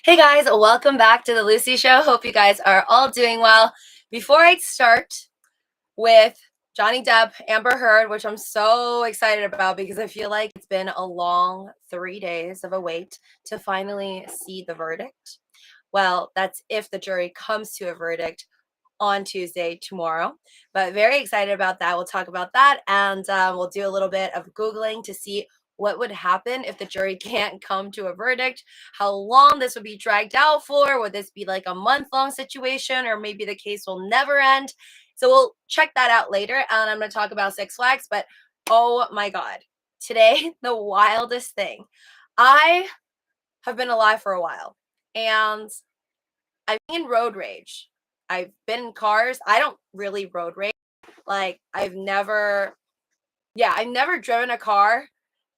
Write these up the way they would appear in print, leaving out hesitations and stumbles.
Hey guys, welcome back to the Lucy Show. Hope you guys are all doing well. Before I start with Johnny Depp, Amber Heard, which I'm so excited about because I feel like it's been a long 3 days of a wait to finally see the verdict. Well, that's if the jury comes to a verdict on Tuesday, tomorrow. But very excited about that. We'll talk about that and we'll do a little bit of Googling to see what would happen if the jury can't come to a verdict, how long this would be dragged out for. Would this be like a month-long situation, or maybe the case will never end? So we'll check that out later. And I'm going to talk about Six Flags. But oh my God, today, the wildest thing. I have been alive for a while and I've been road rage. I've been in cars. I don't really road rage. Like I've never driven a car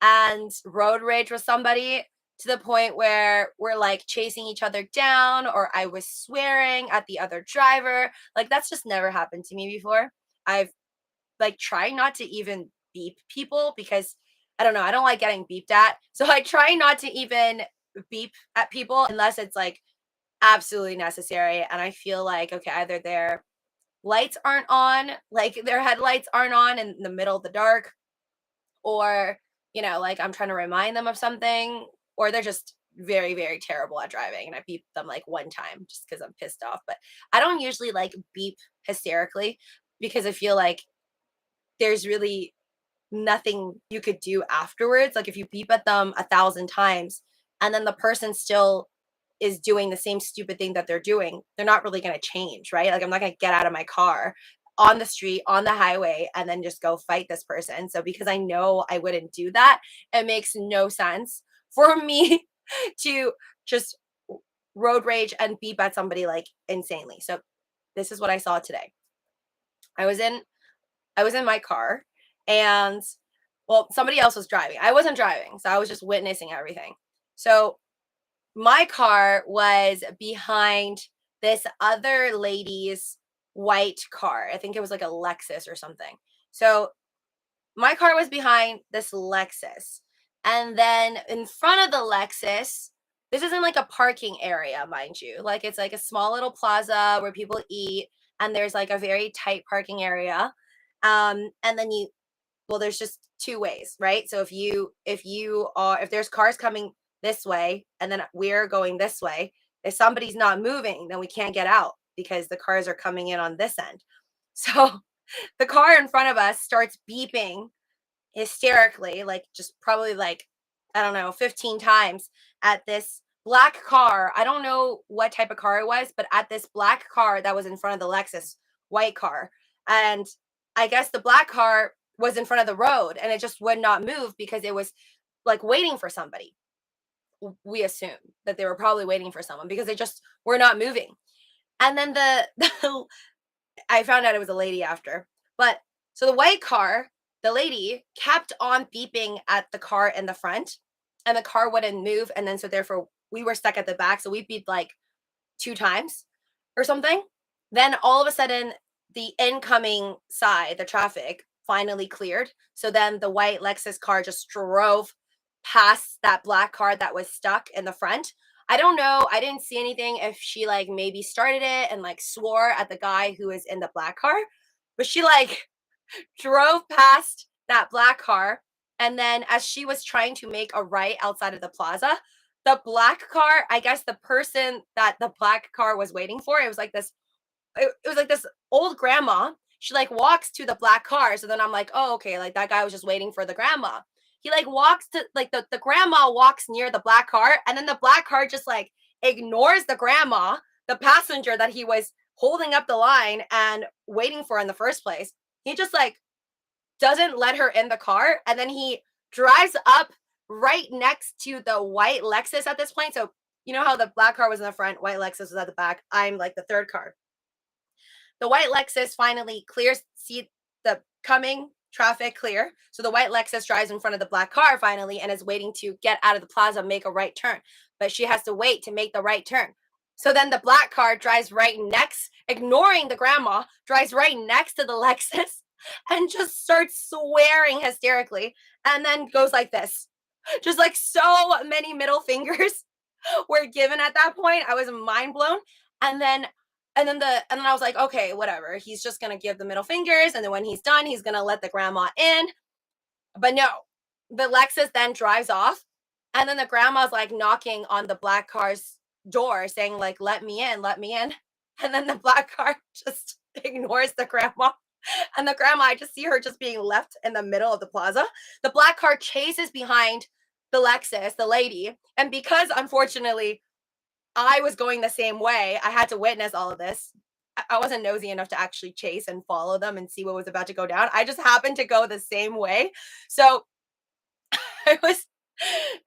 and road rage with somebody to the point where we're like chasing each other down or I was swearing at the other driver. Like that's just never happened to me before. I've like tried not to even beep people because I don't know, I don't like getting beeped at. So I try not to even beep at people unless it's like absolutely necessary. And I feel like, okay, either their lights aren't on, like their headlights aren't on in the middle of the dark, or, like I'm trying to remind them of something, or they're just very, very terrible at driving. And I beep them like one time just because I'm pissed off. But I don't usually like beep hysterically because I feel like there's really nothing you could do afterwards. Like if you beep at them 1,000 times and then the person still is doing the same stupid thing that they're doing, they're not really going to change, right? Like I'm not going to get out of my car on the street, on the highway, and then just go fight this person. So because I know I wouldn't do that, it makes no sense for me to just road rage and beep at somebody like insanely. So this is what I saw today. I was in my car and well, somebody else was driving. I wasn't driving, so I was just witnessing everything. So my car was behind this other lady's white car. I think it was like a Lexus or something. So my car was behind this Lexus. And then in front of the Lexus, this isn't like a parking area, mind you. Like it's like a small little plaza where people eat and there's like a very tight parking area. And then there's just two ways, right? So if there's cars coming this way and then we're going this way, if somebody's not moving, then we can't get out because the cars are coming in on this end. So the car in front of us starts beeping hysterically, like just probably like, I don't know, 15 times at this black car. I don't know what type of car it was, but at this black car that was in front of the Lexus white car. And I guess the black car was in front of the road and it just would not move because it was like waiting for somebody. We assume that they were probably waiting for someone because they just were not moving. And then I found out it was a lady after. But so the white car, the lady kept on beeping at the car in the front and the car wouldn't move. And then so therefore we were stuck at the back. So we beeped like 2 times or something. Then all of a sudden the incoming side, the traffic finally cleared. So then the white Lexus car just drove past that black car that was stuck in the front. I don't know. I didn't see anything if she like maybe started it and like swore at the guy who was in the black car, but she like drove past that black car. And then as she was trying to make a right outside of the plaza, the black car, I guess the person that the black car was waiting for, it was like this old grandma. She like walks to the black car. So then I'm like, oh, okay, like that guy was just waiting for the grandma. He like walks to like the grandma walks near the black car, and then the black car just like ignores the grandma, the passenger that he was holding up the line and waiting for in the first place. He just like doesn't let her in the car, and then he drives up right next to the white Lexus at this point. So you know how the black car was in the front, white Lexus was at the back. I'm like the third car. The white Lexus finally clears, see the coming traffic clear. So the white Lexus drives in front of the black car finally and is waiting to get out of the plaza, make a right turn. But she has to wait to make the right turn. So then the black car drives right next, ignoring the grandma, drives right next to the Lexus and just starts swearing hysterically and then goes like this. Just like so many middle fingers were given at that point. I was mind blown. And then and then I was like, okay, whatever. He's just gonna give the middle fingers, and then when he's done, he's gonna let the grandma in. But no, the Lexus then drives off, and then the grandma's like knocking on the black car's door, saying like, "Let me in, let me in." And then the black car just ignores the grandma, and the grandma, I just see her just being left in the middle of the plaza. The black car chases behind the Lexus, the lady, and because unfortunately I was going the same way, I had to witness all of this. I wasn't nosy enough to actually chase and follow them and see what was about to go down. I just happened to go the same way. So I was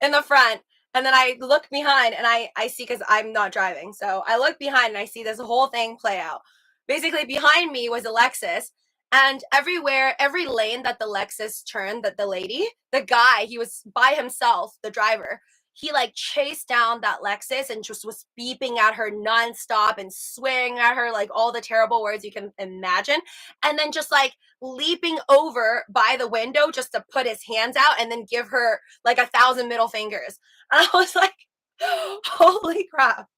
in the front, and then I look behind and I see, because I'm not driving. So I look behind and I see this whole thing play out. Basically, behind me was a Lexus, and everywhere, every lane that the Lexus turned, that the guy, he was by himself, the driver. He like chased down that Lexus and just was beeping at her nonstop and swearing at her like all the terrible words you can imagine. And then just like leaping over by the window just to put his hands out and then give her like 1,000 middle fingers. And I was like, holy crap.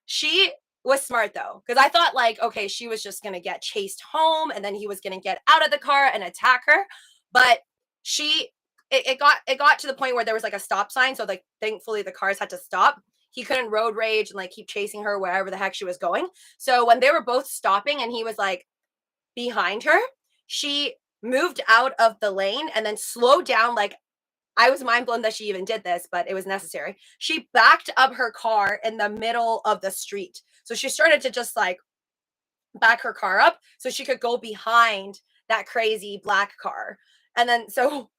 She was smart though, because I thought like, okay, she was just gonna get chased home and then he was gonna get out of the car and attack her. But she it got to the point where there was like a stop sign. So like thankfully the cars had to stop. He couldn't road rage and like keep chasing her wherever the heck she was going. So when they were both stopping and he was like behind her, she moved out of the lane and then slowed down. Like, I was mind blown that she even did this, but it was necessary. She backed up her car in the middle of the street. So she started to just like back her car up so she could go behind that crazy black car. And then so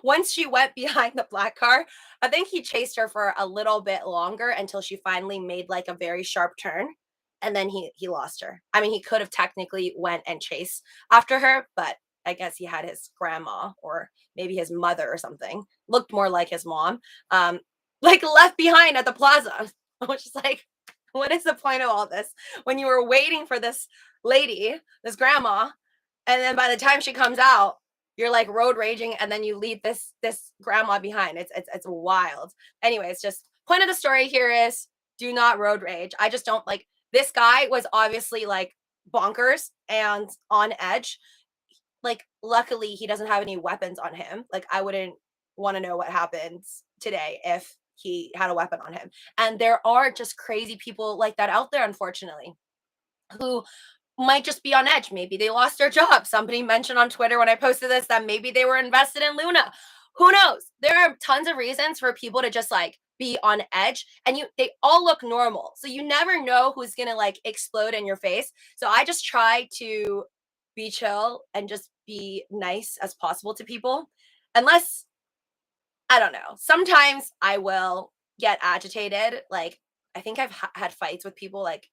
once she went behind the black car, I think he chased her for a little bit longer until she finally made like a very sharp turn, and then he lost her. I mean, he could have technically went and chased after her, but I guess he had his grandma or maybe his mother or something. Looked more like his mom. Like left behind at the plaza. I was just like, what is the point of all this when you were waiting for this lady, this grandma, and then by the time she comes out, you're like road raging, and then you leave this grandma behind. It's wild. Anyways, just point of the story here is do not road rage. I just don't like, this guy was obviously like bonkers and on edge. Like luckily he doesn't have any weapons on him. Like I wouldn't want to know what happens today if he had a weapon on him. And there are just crazy people like that out there, unfortunately, who might just be on edge. Maybe they lost their job. Somebody mentioned on Twitter when I posted this that maybe they were invested in Luna. Who knows? There are tons of reasons for people to just like be on edge, and they all look normal. So you never know who's going to like explode in your face. So I just try to be chill and just be nice as possible to people. Unless, I don't know. Sometimes I will get agitated. Like, I think I've had fights with people like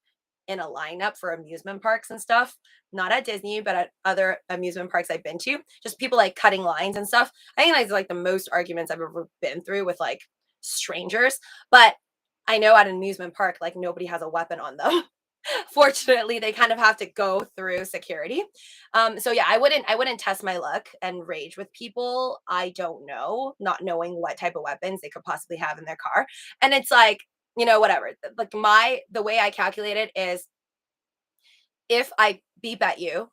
in a lineup for amusement parks and stuff. Not at Disney, but at other amusement parks I've been to. Just people like cutting lines and stuff. I think that's like the most arguments I've ever been through with like strangers. But I know at an amusement park, like nobody has a weapon on them. Fortunately, they kind of have to go through security. So yeah, I wouldn't test my luck and rage with people I don't know, not knowing what type of weapons they could possibly have in their car. And it's like, whatever. Like the way I calculate it is, if I beep at you,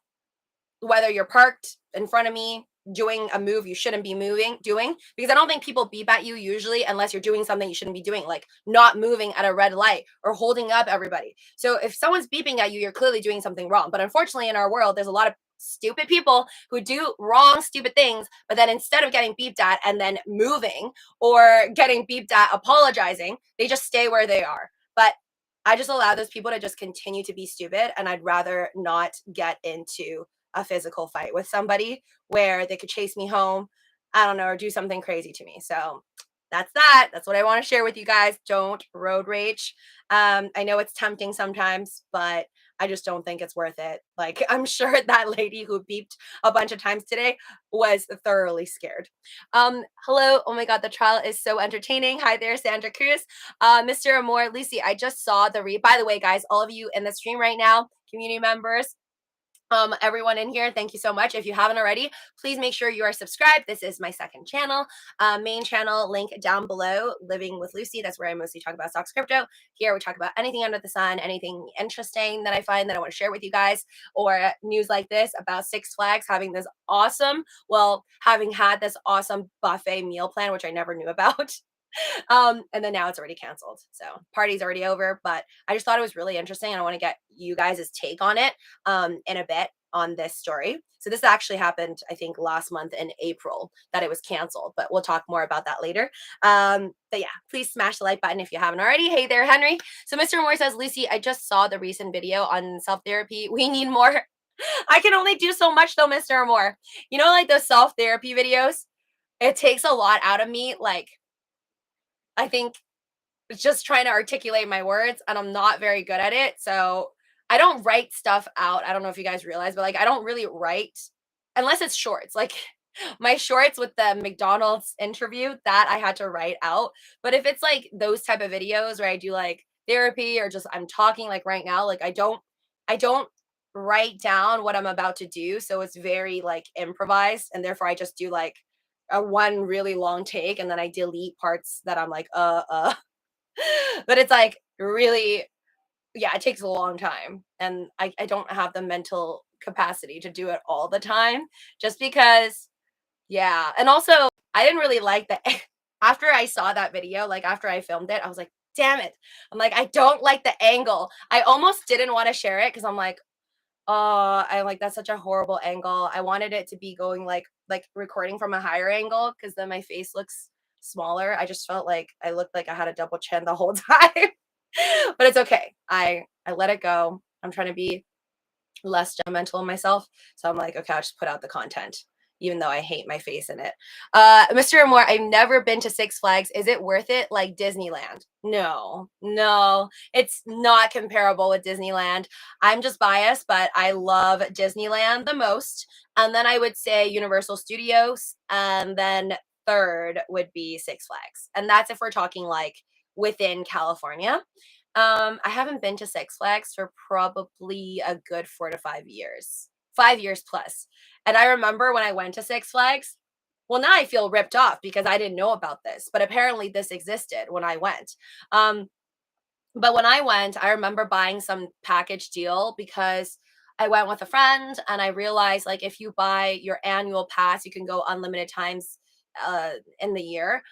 whether you're parked in front of me doing a move you shouldn't be doing, because I don't think people beep at you usually unless you're doing something you shouldn't be doing, like not moving at a red light or holding up everybody. So if someone's beeping at you, you're clearly doing something wrong. But unfortunately in our world, there's a lot of stupid people who do wrong stupid things, but then instead of getting beeped at and then moving, or getting beeped at apologizing, they just stay where they are. But I just allow those people to just continue to be stupid, and I'd rather not get into a physical fight with somebody where they could chase me home, I don't know, or do something crazy to me. So that's that. That's what I want to share with you guys. Don't road rage. I know it's tempting sometimes, but I just don't think it's worth it. Like, I'm sure that lady who beeped a bunch of times today was thoroughly scared. Hello. Oh my God, the trial is so entertaining. Hi there, Sandra Cruz. Mr. Amor, Lucy, I just saw by the way, guys, all of you in the stream right now, community members, Everyone in here, thank you so much. If you haven't already, please make sure you are subscribed. This is my second channel, main channel, link down below, Living with Lucy. That's where I mostly talk about stocks, crypto. Here we talk about anything under the sun, anything interesting that I find that I want to share with you guys, or news like this about Six Flags having this awesome, having had this awesome buffet meal plan, which I never knew about. And then now it's already canceled. So party's already over, but I just thought it was really interesting. And I want to get you guys' take on it in a bit on this story. So this actually happened, I think, last month in April that it was canceled, but we'll talk more about that later. But yeah, please smash the like button if you haven't already. Hey there, Henry. So Mr. Moore says, Lucy, I just saw the recent video on self-therapy. We need more. I can only do so much though, Mr. Moore. You know, like those self-therapy videos, it takes a lot out of me. Like, I think just trying to articulate my words, and I'm not very good at it. So I don't write stuff out. I don't know if you guys realize, but like I don't really write unless it's shorts. Like my shorts with the McDonald's interview that I had to write out. But if it's like those type of videos where I do like therapy or just I'm talking like right now, like I don't write down what I'm about to do. So it's very like improvised, and therefore I just do like a one really long take and then I delete parts that I'm like but it's like really, yeah, it takes a long time and I don't have the mental capacity to do it all the time just because, yeah. And also I didn't really like that. After I saw that video, like after I filmed it, I was like, damn it. I'm like, I don't like the angle. I almost didn't want to share it because I'm like, oh, I like that's such a horrible angle. I wanted it to be going like recording from a higher angle because then my face looks smaller. I just felt like I looked like I had a double chin the whole time. But it's okay. I let it go. I'm trying to be less judgmental of myself. So I'm like, okay, I'll just put out the content, even though I hate my face in it. Mr. Moore, I've never been to Six Flags. Is it worth it like Disneyland? No, it's not comparable with Disneyland. I'm just biased, but I love Disneyland the most. And then I would say Universal Studios. And then third would be Six Flags. And that's if we're talking like within California. I haven't been to Six Flags for probably a good 4 to 5 years. 5 years plus. And I remember when I went to Six Flags, well, now I feel ripped off because I didn't know about this, but apparently this existed when I went. Um, but when I went, I remember buying some package deal because I went with a friend and I realized like if you buy your annual pass, you can go unlimited times in the year.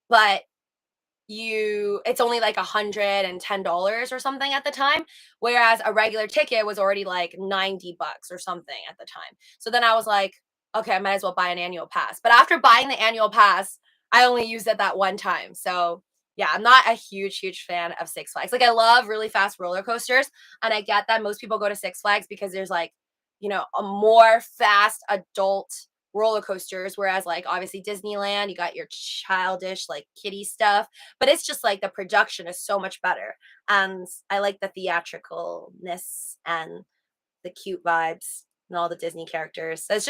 But it's only like $110 or something at the time, whereas a regular ticket was already like $90 or something at the time. So then I was like, okay, I might as well buy an annual pass. But after buying the annual pass, I only used it that one time. So yeah, I'm not a huge fan of Six Flags. Like I love really fast roller coasters, and I get that most people go to Six Flags because there's like, a more fast adult roller coasters, whereas like obviously Disneyland, you got your childish like kiddie stuff, but it's just like the production is so much better, and I like the theatricalness and the cute vibes and all the Disney characters. So it's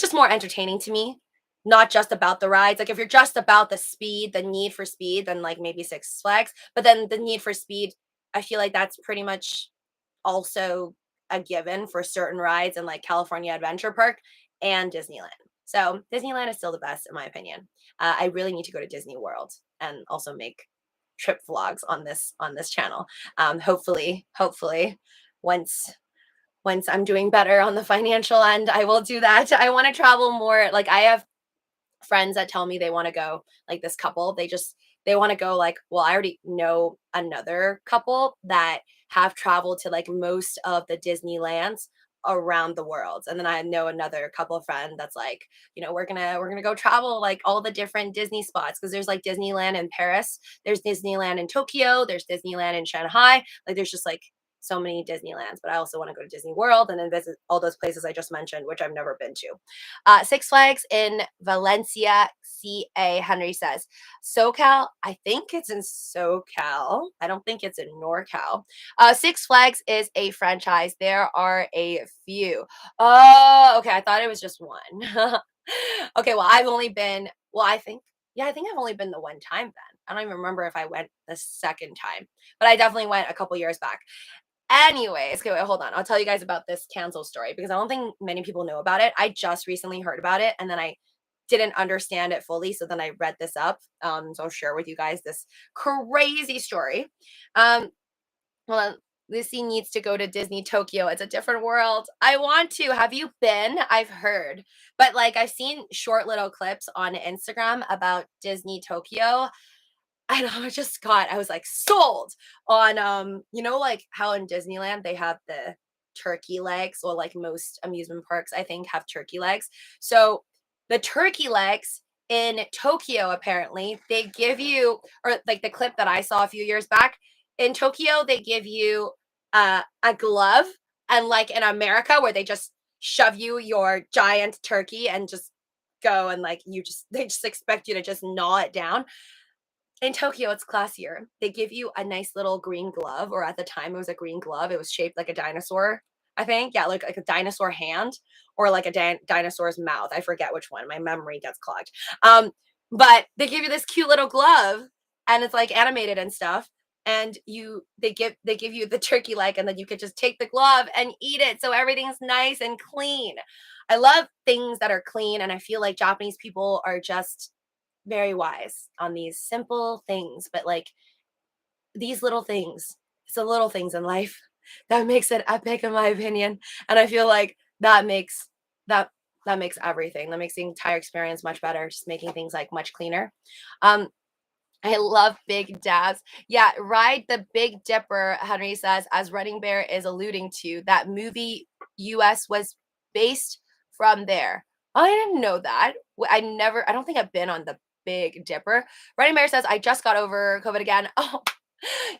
just more entertaining to me, not just about the rides. Like if you're just about the speed, the need for speed, then like maybe Six Flags, but then the need for speed, I feel like that's pretty much also a given for certain rides in like California Adventure Park and Disneyland. So Disneyland is still the best in my opinion. I really need to go to Disney World and also make trip vlogs on this channel. Hopefully, once I'm doing better on the financial end, I will do that. I want to travel more. Like I have friends that tell me they want to go, like this couple, they want to go like, well, I already know another couple that have traveled to like most of the Disneylands around the world. And then I know another couple of friends that's like, we're gonna go travel like all the different Disney spots because there's like Disneyland in Paris, there's Disneyland in Tokyo, there's Disneyland in Shanghai. Like there's just like so many Disneylands, but I also want to go to Disney World and then visit all those places I just mentioned, which I've never been to. Six Flags in Valencia, CA, Henry says. SoCal, I think it's in SoCal. I don't think it's in NorCal. Six Flags is a franchise. There are a few. Oh, okay. I thought it was just one. Okay, well, I think I've only been the one time then. I don't even remember if I went the second time, but I definitely went a couple years back. Anyways, okay, wait, hold on. I'll tell you guys about this cancel story because I don't think many people know about it. I just recently heard about it and then I didn't understand it fully. So then I read this up. So I'll share with you guys this crazy story. Um, well, Lucy needs to go to Disney Tokyo. It's a different world. I want to. Have you been? I've heard. But like I've seen short little clips on Instagram about Disney Tokyo. I was like sold on like how in Disneyland they have the turkey legs, or like most amusement parks I think have turkey legs. So the turkey legs in Tokyo, apparently they give you, or like the clip that I saw a few years back, in Tokyo they give you a glove, and like in America where they just shove you your giant turkey and just go, and like they just expect you to just gnaw it down. In Tokyo, it's classier. They give you a nice little green glove, or at the time it was a green glove. It was shaped like a dinosaur, I think. Yeah, like a dinosaur hand, or like a dinosaur's mouth. I forget which one. My memory gets clogged. But they give you this cute little glove, and it's like animated and stuff. And they give you the turkey leg, and then you could just take the glove and eat it. So everything's nice and clean. I love things that are clean, and I feel like Japanese people are just very wise on these simple things, but like these little things, it's the little things in life that makes it epic in my opinion. And I feel like that that makes everything, that makes the entire experience much better, just making things like much cleaner. um I love big dabs. Yeah, ride the Big Dipper, Henry says, as Running Bear is alluding to. That movie US was based from there. Oh, I didn't know that. I don't think I've been on the Big Dipper. Running Bear says, I just got over COVID again. Oh,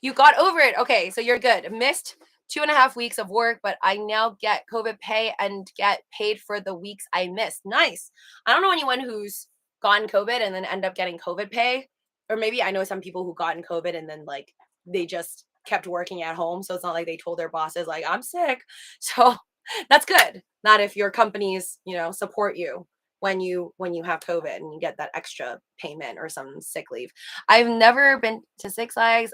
you got over it. Okay, so you're good. Missed 2.5 weeks of work, but I now get COVID pay and get paid for the weeks I missed. Nice. I don't know anyone who's gotten COVID and then end up getting COVID pay. Or maybe I know some people who gotten COVID and then like they just kept working at home. So it's not like they told their bosses like I'm sick. So that's good. Not if your companies, support you when you have COVID and you get that extra payment or some sick leave. I've never been to Six Flags.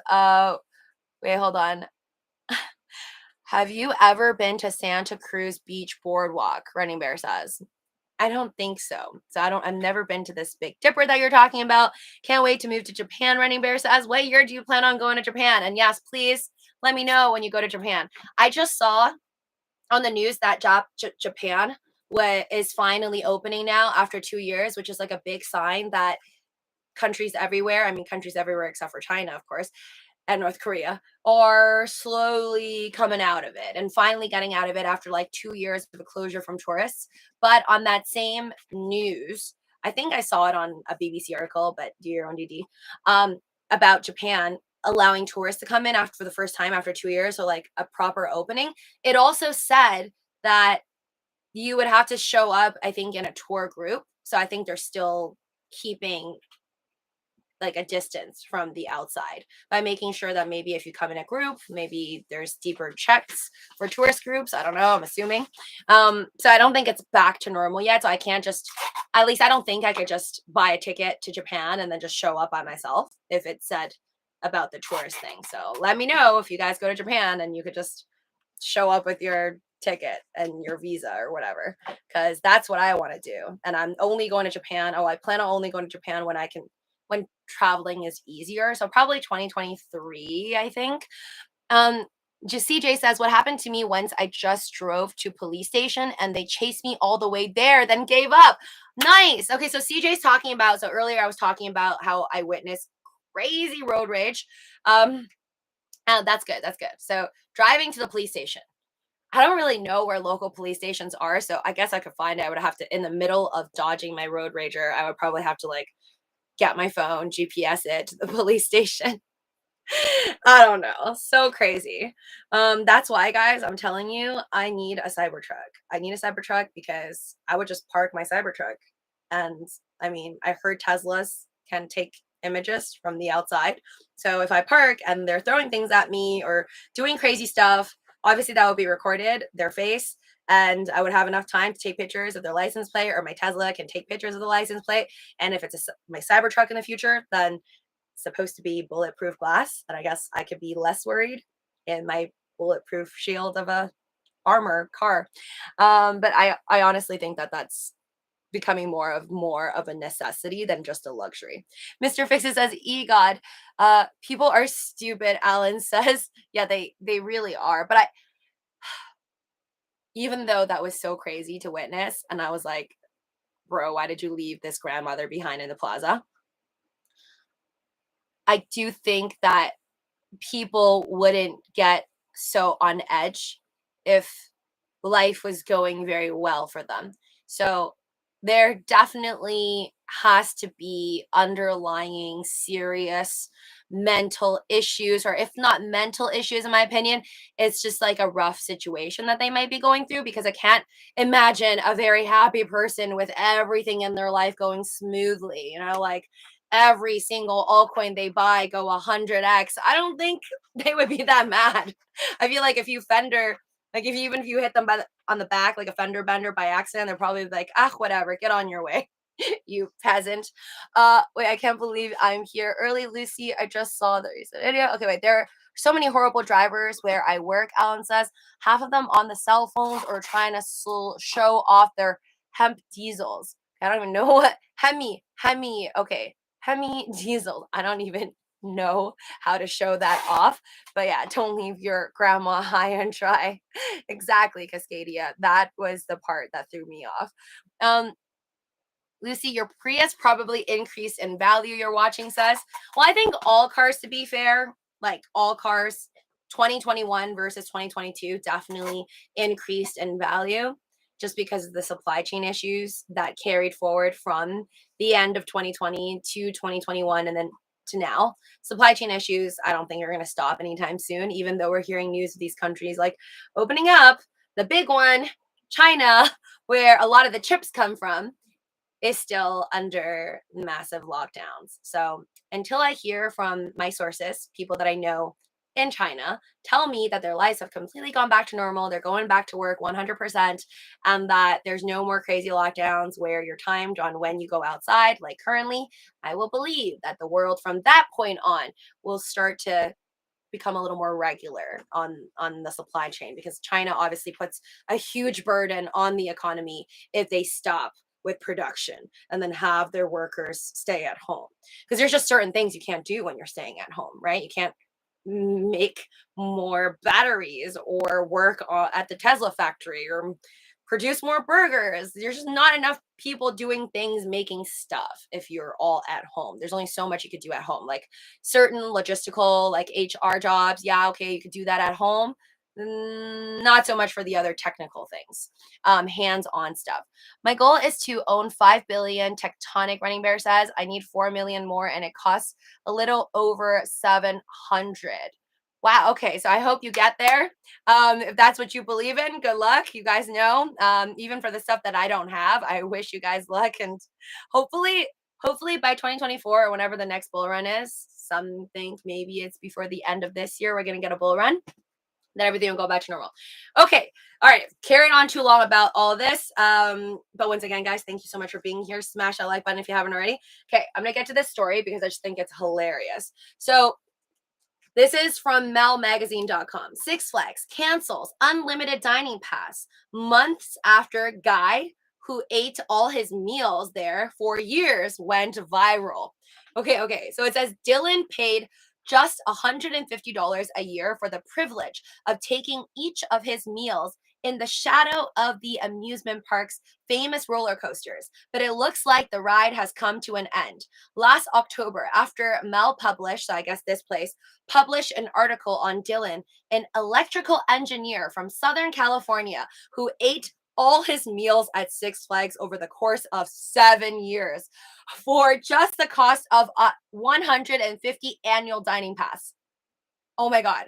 Wait, hold on. Have you ever been to Santa Cruz Beach Boardwalk? Running Bear says. I don't think so. I've never been to this Big Dipper that you're talking about. Can't wait to move to Japan. Running Bear says, what year do you plan on going to Japan? And yes, please let me know when you go to Japan. I just saw on the news that Japan is finally opening now after 2 years, which is like a big sign that countries everywhere, except for China, of course, and North Korea, are slowly coming out of it and finally getting out of it after like 2 years of a closure from tourists. But on that same news, I think I saw it on a BBC article, but do your own DD, about Japan allowing tourists to come in after for the first time after 2 years, so like a proper opening. It also said that you would have to show up, I think, in a tour group. So I think they're still keeping like a distance from the outside by making sure that maybe if you come in a group, maybe there's deeper checks for tourist groups. I don't know, I'm assuming. So I don't think it's back to normal yet. So I can't just, at least I don't think I could just buy a ticket to Japan and then just show up by myself if it said about the tourist thing. So let me know if you guys go to Japan and you could just show up with your ticket and your visa or whatever, because that's what I want to do. And I'm only going to Japan. I plan on only going to Japan when traveling is easier. So probably 2023, I think. Just CJ says, what happened to me once I just drove to police station and they chased me all the way there, then gave up. Nice. Okay, so CJ's talking about, so earlier I was talking about how I witnessed crazy road rage. That's good. That's good. So driving to the police station. I don't really know where local police stations are, so I guess I could find it. I would have to, in the middle of dodging my road rager, I would probably have to like get my phone, GPS it to the police station. I don't know. So crazy. That's why, guys, I'm telling you, I need a Cybertruck. I need a Cybertruck because I would just park my Cybertruck. And I mean, I heard Teslas can take images from the outside. So if I park and they're throwing things at me or doing crazy stuff, obviously that would be recorded, their face, and I would have enough time to take pictures of their license plate, or my Tesla can take pictures of the license plate. And if it's my Cybertruck in the future, then it's supposed to be bulletproof glass, and I guess I could be less worried in my bulletproof shield of a armor car. But I honestly think that that's becoming more of a necessity than just a luxury. Mr. Fixes says, "God, people are stupid." Alan says, "Yeah, they really are." But even though that was so crazy to witness, and I was like, "Bro, why did you leave this grandmother behind in the plaza?" I do think that people wouldn't get so on edge if life was going very well for them. So there definitely has to be underlying serious mental issues, or if not mental issues, in my opinion, it's just like a rough situation that they might be going through, because I can't imagine a very happy person with everything in their life going smoothly, like every single altcoin they buy go 100x. I don't think they would be that mad. I feel like if you even if you hit them on the back like a fender bender by accident, they're probably like, ah, whatever, get on your way, you peasant. Wait, I can't believe I'm here early, Lucy. I just saw the recent video. Okay, wait, there are so many horrible drivers where I work, Alan says. Half of them on the cell phones or trying to show off their hemp diesels. I don't even know what Hemi. Okay, Hemi diesel. I don't even know how to show that off. But yeah, don't leave your grandma high and dry. Exactly, Cascadia. That was the part that threw me off. Lucy, your Prius probably increased in value, you're watching says. Well, I think all cars, to be fair, like all cars, 2021 versus 2022 definitely increased in value, just because of the supply chain issues that carried forward from the end of 2020 to 2021 and then to now. Supply chain issues, I don't think are going to stop anytime soon, even though we're hearing news of these countries like opening up. The big one, China, where a lot of the chips come from, is still under massive lockdowns. So until I hear from my sources, people that I know in China, tell me that their lives have completely gone back to normal, they're going back to work 100%, and that there's no more crazy lockdowns where you're timed on when you go outside, like currently, I will believe that the world from that point on will start to become a little more regular on the supply chain, because China obviously puts a huge burden on the economy if they stop with production and then have their workers stay at home, because there's just certain things you can't do when you're staying at home, right? You can't make more batteries or work at the Tesla factory or produce more burgers. There's just not enough people doing things, making stuff if you're all at home. There's only so much you could do at home. Like certain logistical, like HR jobs, yeah, okay, you could do that at home. Not so much for the other technical things, hands-on stuff. My goal is to own 5 billion. Tectonic Running Bear says I need 4 million more, and it costs a little over 700. Wow. Okay. So I hope you get there. If that's what you believe in, good luck. You guys know, even for the stuff that I don't have, I wish you guys luck. And hopefully by 2024 or whenever the next bull run is, some think maybe it's before the end of this year, we're going to get a bull run. Then everything will go back to normal. Okay. All right. Carrying on too long about all of this. But once again, guys, thank you so much for being here. Smash that like button if you haven't already. Okay. I'm going to get to this story because I just think it's hilarious. So this is from melmagazine.com. Six Flags cancels unlimited dining pass months after guy who ate all his meals there for years went viral. Okay. So it says Dylan paid just $150 a year for the privilege of taking each of his meals in the shadow of the amusement park's famous roller coasters. But it looks like the ride has come to an end. Last October, after Mel published, so I guess this place, published an article on Dylan, an electrical engineer from Southern California who ate all his meals at Six Flags over the course of 7 years for just the cost of a 150 annual dining pass. Oh my God.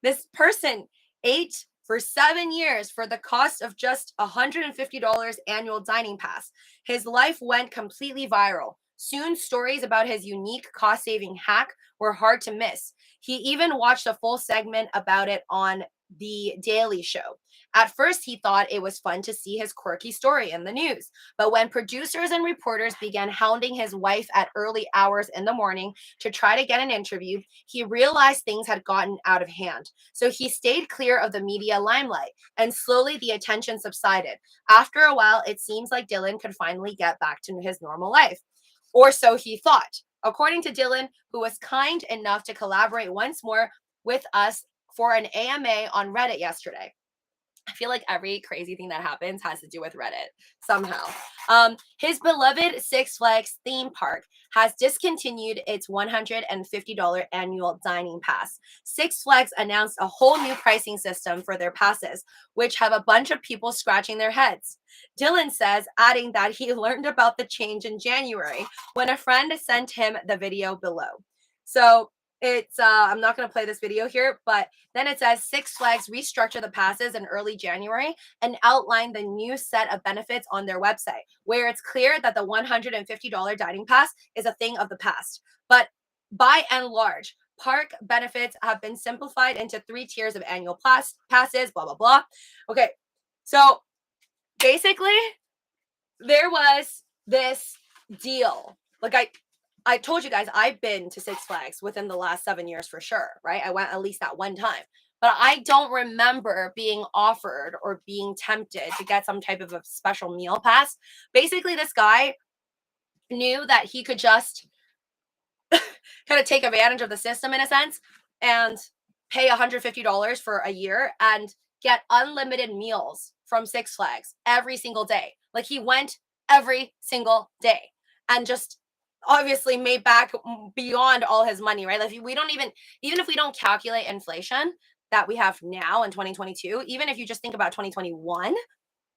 This person ate for 7 years for the cost of just $150 annual dining pass. His life went completely viral. Soon, stories about his unique cost-saving hack were hard to miss. He even watched a full segment about it on The Daily Show. At first, he thought it was fun to see his quirky story in the news. But when producers and reporters began hounding his wife at early hours in the morning to try to get an interview, he realized things had gotten out of hand. So he stayed clear of the media limelight, and slowly the attention subsided. After a while, it seems like Dylan could finally get back to his normal life. Or so he thought. According to Dylan, who was kind enough to collaborate once more with us for an AMA on Reddit yesterday. I feel like every crazy thing that happens has to do with Reddit somehow. His beloved Six Flags theme park has discontinued its $150 annual dining pass. Six Flags announced a whole new pricing system for their passes, which have a bunch of people scratching their heads. Dylan says, adding that he learned about the change in January when a friend sent him the video below. So it's I'm not going to play this video here, but then it says Six Flags restructured the passes in early January and outlined the new set of benefits on their website, where it's clear that the $150 dining pass is a thing of the past. But by and large, park benefits have been simplified into 3 tiers of annual passes, blah, blah, blah. Okay, so basically, there was this deal. Like I told you guys, I've been to Six Flags within the last 7 years for sure, right? I went at least that one time. But I don't remember being offered or being tempted to get some type of a special meal pass. Basically, this guy knew that he could just kind of take advantage of the system in a sense and pay $150 for a year and get unlimited meals from Six Flags every single day. Like he went every single day and just obviously made back beyond all his money, right? Like we don't even if we don't calculate inflation that we have now in 2022, even if you just think about 2021,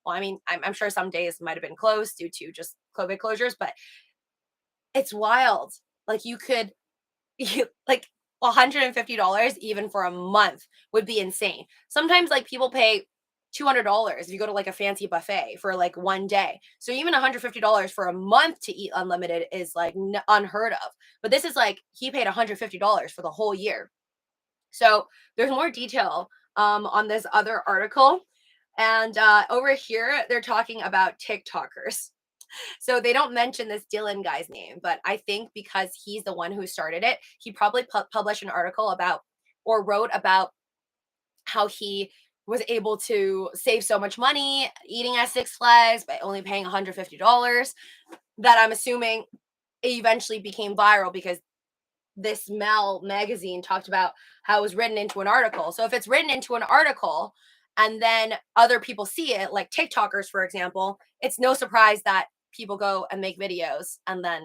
well, I mean, I'm sure some days might have been closed due to just COVID closures, but it's wild. Like like $150 even for a month would be insane. Sometimes like people pay $200 if you go to like a fancy buffet for like one day. So even $150 for a month to eat unlimited is like unheard of. But this is like he paid $150 for the whole year. So there's more detail on this other article. And over here, they're talking about TikTokers. So they don't mention this Dylan guy's name, but I think because he's the one who started it, he probably published an article about or wrote about how he was able to save so much money eating at Six Flags by only paying $150 that I'm assuming eventually became viral because this Mel magazine talked about how it was written into an article. So if it's written into an article and then other people see it, like TikTokers, for example, it's no surprise that people go and make videos and then,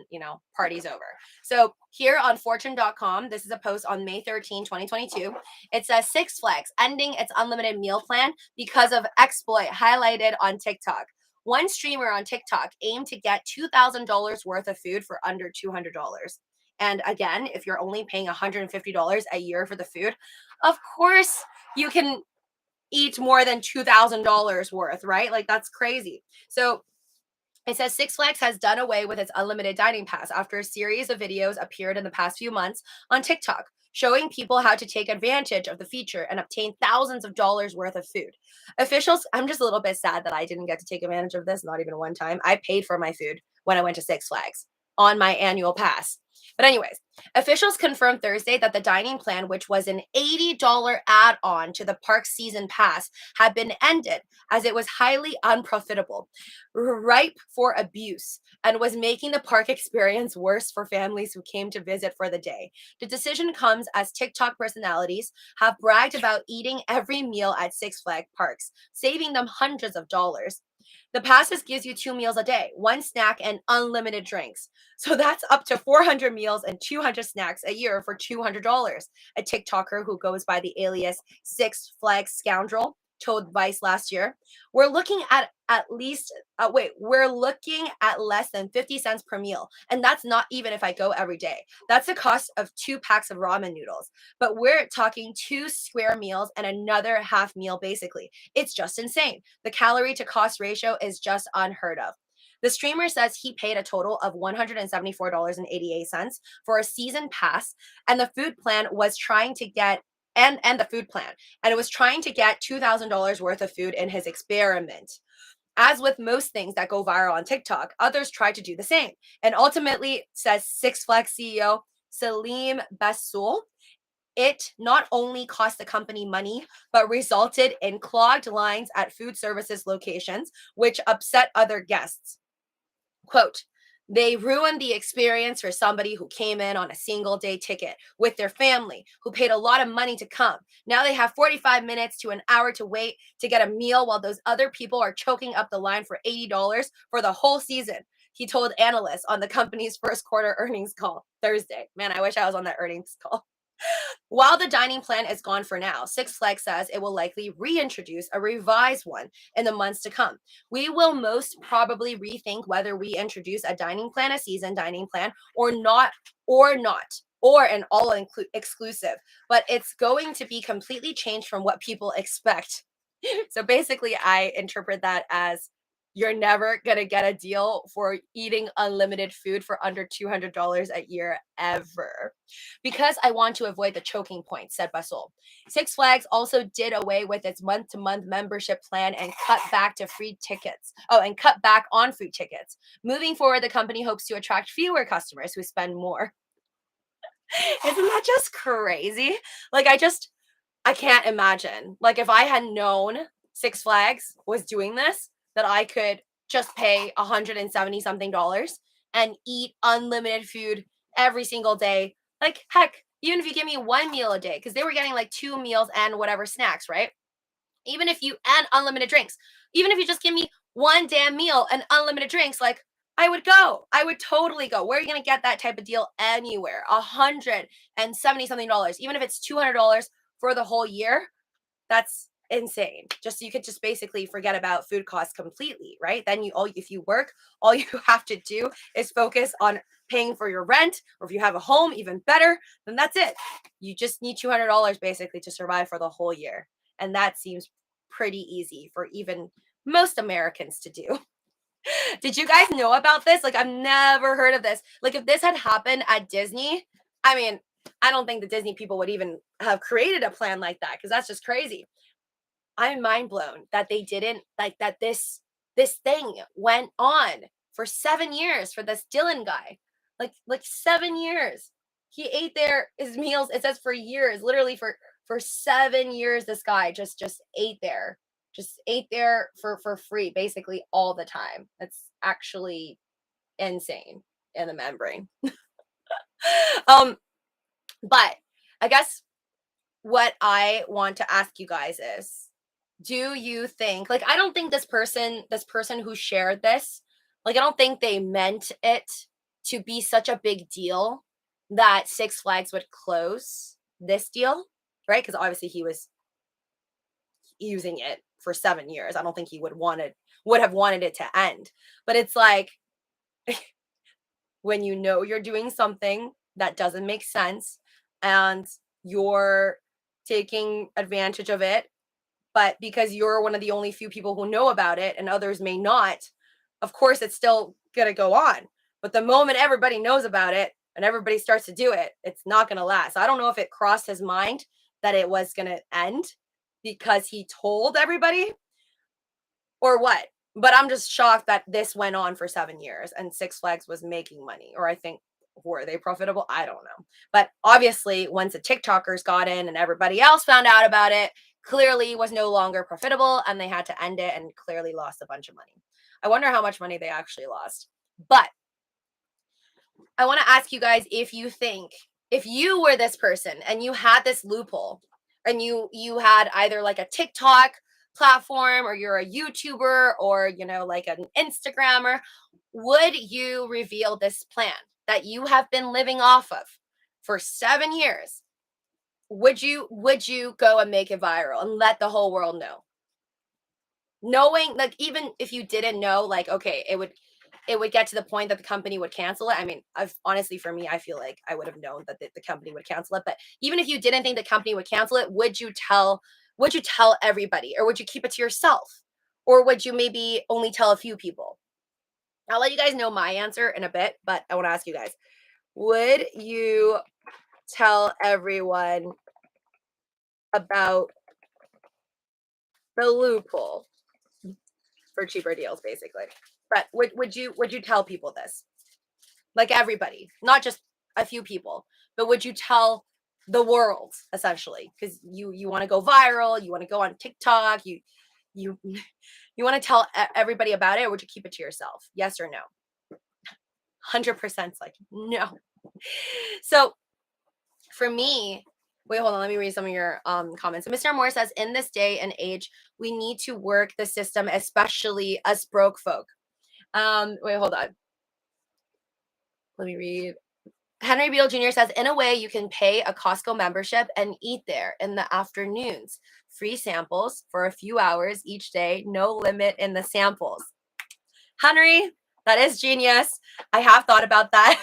party's over. So here on fortune.com, this is a post on May 13, 2022. It says Six Flags ending its unlimited meal plan because of exploit highlighted on TikTok. One streamer on TikTok aimed to get $2,000 worth of food for under $200. And again, if you're only paying $150 a year for the food, of course you can eat more than $2,000 worth, right? Like that's crazy. So it says Six Flags has done away with its unlimited dining pass after a series of videos appeared in the past few months on TikTok, showing people how to take advantage of the feature and obtain thousands of dollars worth of food. Officials, I'm just a little bit sad that I didn't get to take advantage of this, not even one time. I paid for my food when I went to Six Flags on my annual pass. But anyways, officials confirmed Thursday that the dining plan, which was an $80 add-on to the park season pass, had been ended as it was highly unprofitable, ripe for abuse, and was making the park experience worse for families who came to visit for the day. The decision comes as TikTok personalities have bragged about eating every meal at Six Flags parks, saving them hundreds of dollars. The passes gives you 2 meals a day, 1 snack, and unlimited drinks. So that's up to 400 meals and 200 snacks a year for $200. A TikToker who goes by the alias Six Flags Scoundrel told Vice last year. We're looking we're looking at less than 50 cents per meal. And that's not even if I go every day. That's the cost of 2 packs of ramen noodles. But we're talking 2 square meals and another half meal basically. It's just insane. The calorie to cost ratio is just unheard of. The streamer says he paid a total of $174.88 for a season pass, and the food plan was trying to get and the food plan, and it was trying to get $2,000 worth of food in his experiment. As with most things that go viral on TikTok, others try to do the same. And ultimately, says Six Flags CEO Salim Basoul, it not only cost the company money, but resulted in clogged lines at food services locations, which upset other guests. Quote, they ruined the experience for somebody who came in on a single day ticket with their family, who paid a lot of money to come. Now they have 45 minutes to an hour to wait to get a meal while those other people are choking up the line for $80 for the whole season, he told analysts on the company's first quarter earnings call Thursday. Man, I wish I was on that earnings call. While the dining plan is gone for now, Six Flags says it will likely reintroduce a revised one in the months to come. We will most probably rethink whether we introduce a dining plan, a season dining plan, or not, or an all exclusive. But it's going to be completely changed from what people expect. So basically, I interpret that as you're never going to get a deal for eating unlimited food for under $200 a year ever. Because I want to avoid the choking point, said Basoul. Six Flags also did away with its month-to-month membership plan and cut back to free tickets. Oh, and cut back on free tickets. Moving forward, the company hopes to attract fewer customers who spend more. Isn't that just crazy? Like, I can't imagine. Like, if I had known Six Flags was doing this, that I could just pay $170 something and eat unlimited food every single day. Like, heck, even if you give me one meal a day, because they were getting like 2 meals and whatever snacks, right? Even if you, and unlimited drinks, even if you just give me one damn meal and unlimited drinks, like, I would go. I would totally go. Where are you going to get that type of deal anywhere? $170 something, even if it's $200 for the whole year, that's insane. Just, you could just basically forget about food costs completely, right? Then if you work, all you have to do is focus on paying for your rent, or if you have a home, even better, then that's it. You just need $200 basically to survive for the whole year. And that seems pretty easy for even most Americans to do. Did you guys know about this? Like, I've never heard of this. Like, if this had happened at Disney, I mean, I don't think the Disney people would even have created a plan like that, because that's just crazy. I'm mind blown that they didn't, like, that this thing went on for 7 years for this Dylan guy. Like 7 years. He ate there his meals, it says, for years, literally for 7 years. This guy just ate there. Just ate there for free basically all the time. That's actually insane in the membrane. But I guess what I want to ask you guys is, do you think, like, I don't think this person who shared this, like, I don't think they meant it to be such a big deal that Six Flags would close this deal, right? Because obviously he was using it for 7 years. I don't think he would have wanted it to end. But it's like, when you know you're doing something that doesn't make sense and you're taking advantage of it, but because you're one of the only few people who know about it and others may not, of course it's still going to go on. But the moment everybody knows about it and everybody starts to do it, it's not going to last. I don't know if it crossed his mind that it was going to end because he told everybody or what. But I'm just shocked that this went on for 7 years and Six Flags was making money. Or I think, were they profitable? I don't know. But obviously, once the TikTokers got in and everybody else found out about it, clearly was no longer profitable and they had to end it and clearly lost a bunch of money. I wonder how much money they actually lost. But I want to ask you guys, if you think, if you were this person and you had this loophole and you had either like a TikTok platform or you're a YouTuber or, you know, like an Instagrammer, would you reveal this plan that you have been living off of for 7 years? Would you go and make it viral and let the whole world know? Knowing, like, even if you didn't know, like, okay, it would get to the point that the company would cancel it. I mean, honestly, for me, I feel like I would have known that the company would cancel it. But even if you didn't think the company would cancel it, would you tell everybody, or would you keep it to yourself, or would you maybe only tell a few people? I'll let you guys know my answer in a bit, but I want to ask you guys, would you tell everyone about the loophole for cheaper deals, basically. But would you tell people this? Like everybody, not just a few people, but would you tell the world essentially? Because you want to go viral, you want to go on TikTok, you you want to tell everybody about it, or would you keep it to yourself? Yes or no? 100% like no. So for me, wait, hold on. Let me read some of your comments. So Mr. Moore says, in this day and age, we need to work the system, especially us broke folk. Wait, hold on. Let me read. Henry Beale Jr. says, in a way, you can pay a Costco membership and eat there in the afternoons. Free samples for a few hours each day, no limit in the samples. Henry, that is genius. I have thought about that.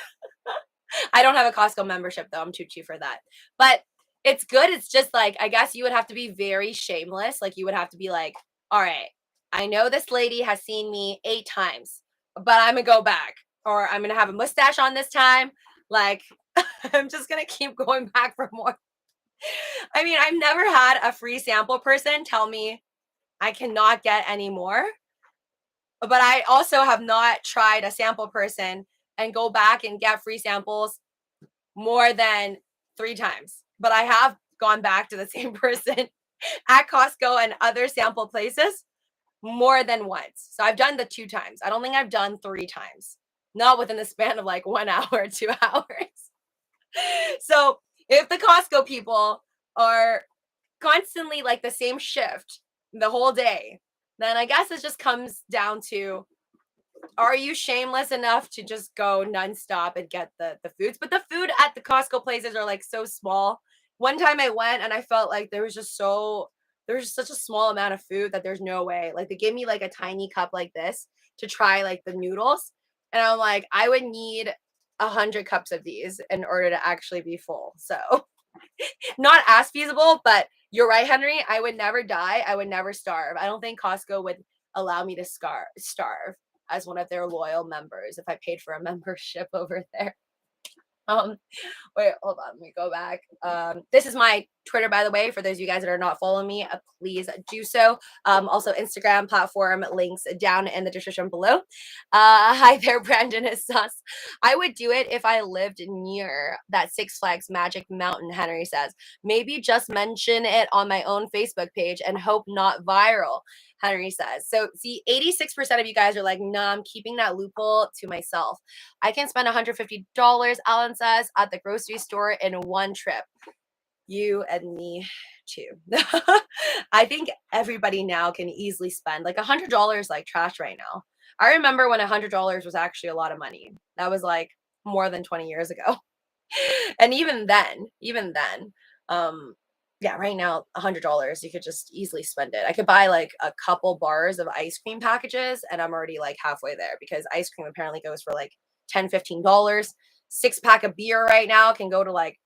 I don't have a Costco membership, though. I'm too cheap for that. But it's good. It's just like, I guess you would have to be very shameless. Like, you would have to be like, all right, I know this lady has seen me 8 times, but I'm going to go back. Or I'm going to have a mustache on this time. Like, I'm just going to keep going back for more. I mean, I've never had a free sample person tell me I cannot get any more. But I also have not tried a sample person and go back and get free samples more than 3 times. But I have gone back to the same person at Costco and other sample places more than once. So I've done the 2 times. I don't think I've done 3 times. Not within the span of like 1 hour, 2 hours. So if the Costco people are constantly like the same shift the whole day, then I guess it just comes down to, are you shameless enough to just go nonstop and get the foods? But the food at the Costco places are like so small. One time I went and I felt like there was just such a small amount of food that there's no way. Like they gave me like a tiny cup like this to try like the noodles. And I'm like, I would need 100 cups of these in order to actually be full. So not as feasible, but you're right, Henry. I would never die. I would never starve. I don't think Costco would allow me to starve as one of their loyal members if I paid for a membership over there. Wait, hold on. Let me go back. This is my Twitter, by the way, for those of you guys that are not following me, please do so. Also Instagram platform links down in the description below. Hi there, Brandon is sus. I would do it if I lived near that Six Flags Magic Mountain, Henry says. Maybe just mention it on my own Facebook page and hope not viral, Henry says. So see, 86% of you guys are like, nah, I'm keeping that loophole to myself. I can spend $150, Alan says, at the grocery store in one trip. You and me too. I think everybody now can easily spend like $100 like trash right now. I remember when $100 was actually a lot of money. That was like more than 20 years ago. And even then, yeah, right now $100 you could just easily spend it. I could buy like a couple bars of ice cream packages and I'm already like halfway there because ice cream apparently goes for like $10-15. 6-pack of beer right now can go to like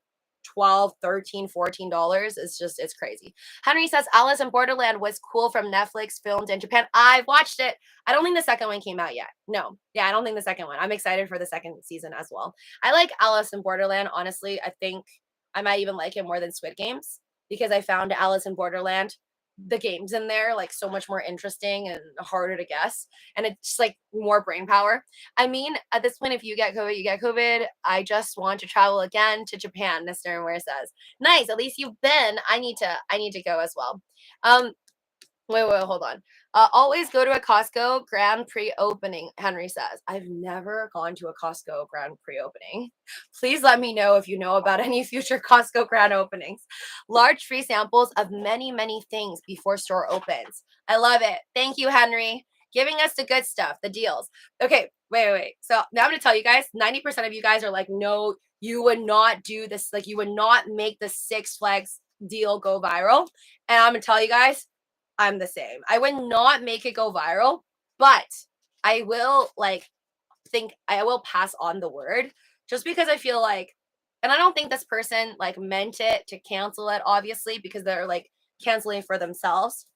$12, $13, $14. It's crazy. Henry says Alice in Borderland was cool from Netflix, filmed in Japan. I've watched it. I don't think the second one came out yet. No. Yeah, I don't think the second one. I'm excited for the second season as well. I like Alice in Borderland. Honestly, I think I might even like it more than Squid Games because I found Alice in Borderland, the games in there, like so much more interesting and harder to guess. And it's like more brain power. I mean, at this point, if you get COVID, you get COVID. I just want to travel again to Japan, Mr. Ware says. Nice. At least you've been. I need to go as well. Wait, hold on. Always go to a Costco Grand Prix opening, Henry says. I've never gone to a Costco Grand Prix opening. Please let me know if you know about any future Costco Grand openings. Large free samples of many, many things before store opens. I love it. Thank you, Henry. Giving us the good stuff, the deals. Okay, wait. So now I'm going to tell you guys, 90% of you guys are like, no, you would not do this. Like, you would not make the Six Flags deal go viral. And I'm going to tell you guys, I'm the same. I would not make it go viral, but I will I will pass on the word just because I feel like, and I don't think this person like meant it to cancel it, obviously, because they're like canceling for themselves.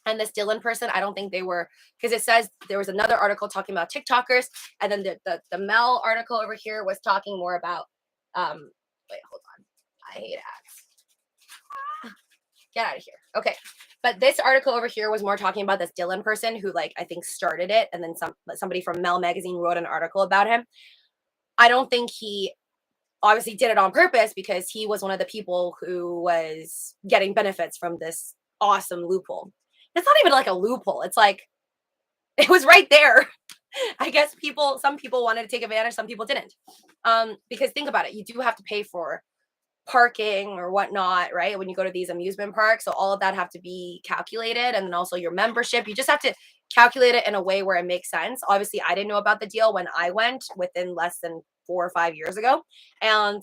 And this Dylan person, I don't think they were, because it says there was another article talking about TikTokers, and then the Mel article over here was talking more about wait, hold on. I hate ads. Get out of here. Okay. But this article over here was more talking about this Dylan person who, like, I think started it, and then somebody from Mel Magazine wrote an article about him. I don't think he obviously did it on purpose, because he was one of the people who was getting benefits from this awesome loophole. It's not even like a loophole. It's like, it was right there. I guess some people wanted to take advantage, some people didn't. Because think about it, you do have to pay for parking or whatnot, right? When you go to these amusement parks, so all of that have to be calculated, and then also your membership. You just have to calculate it in a way where it makes sense. Obviously, I didn't know about the deal when I went within less than 4 or 5 years ago, and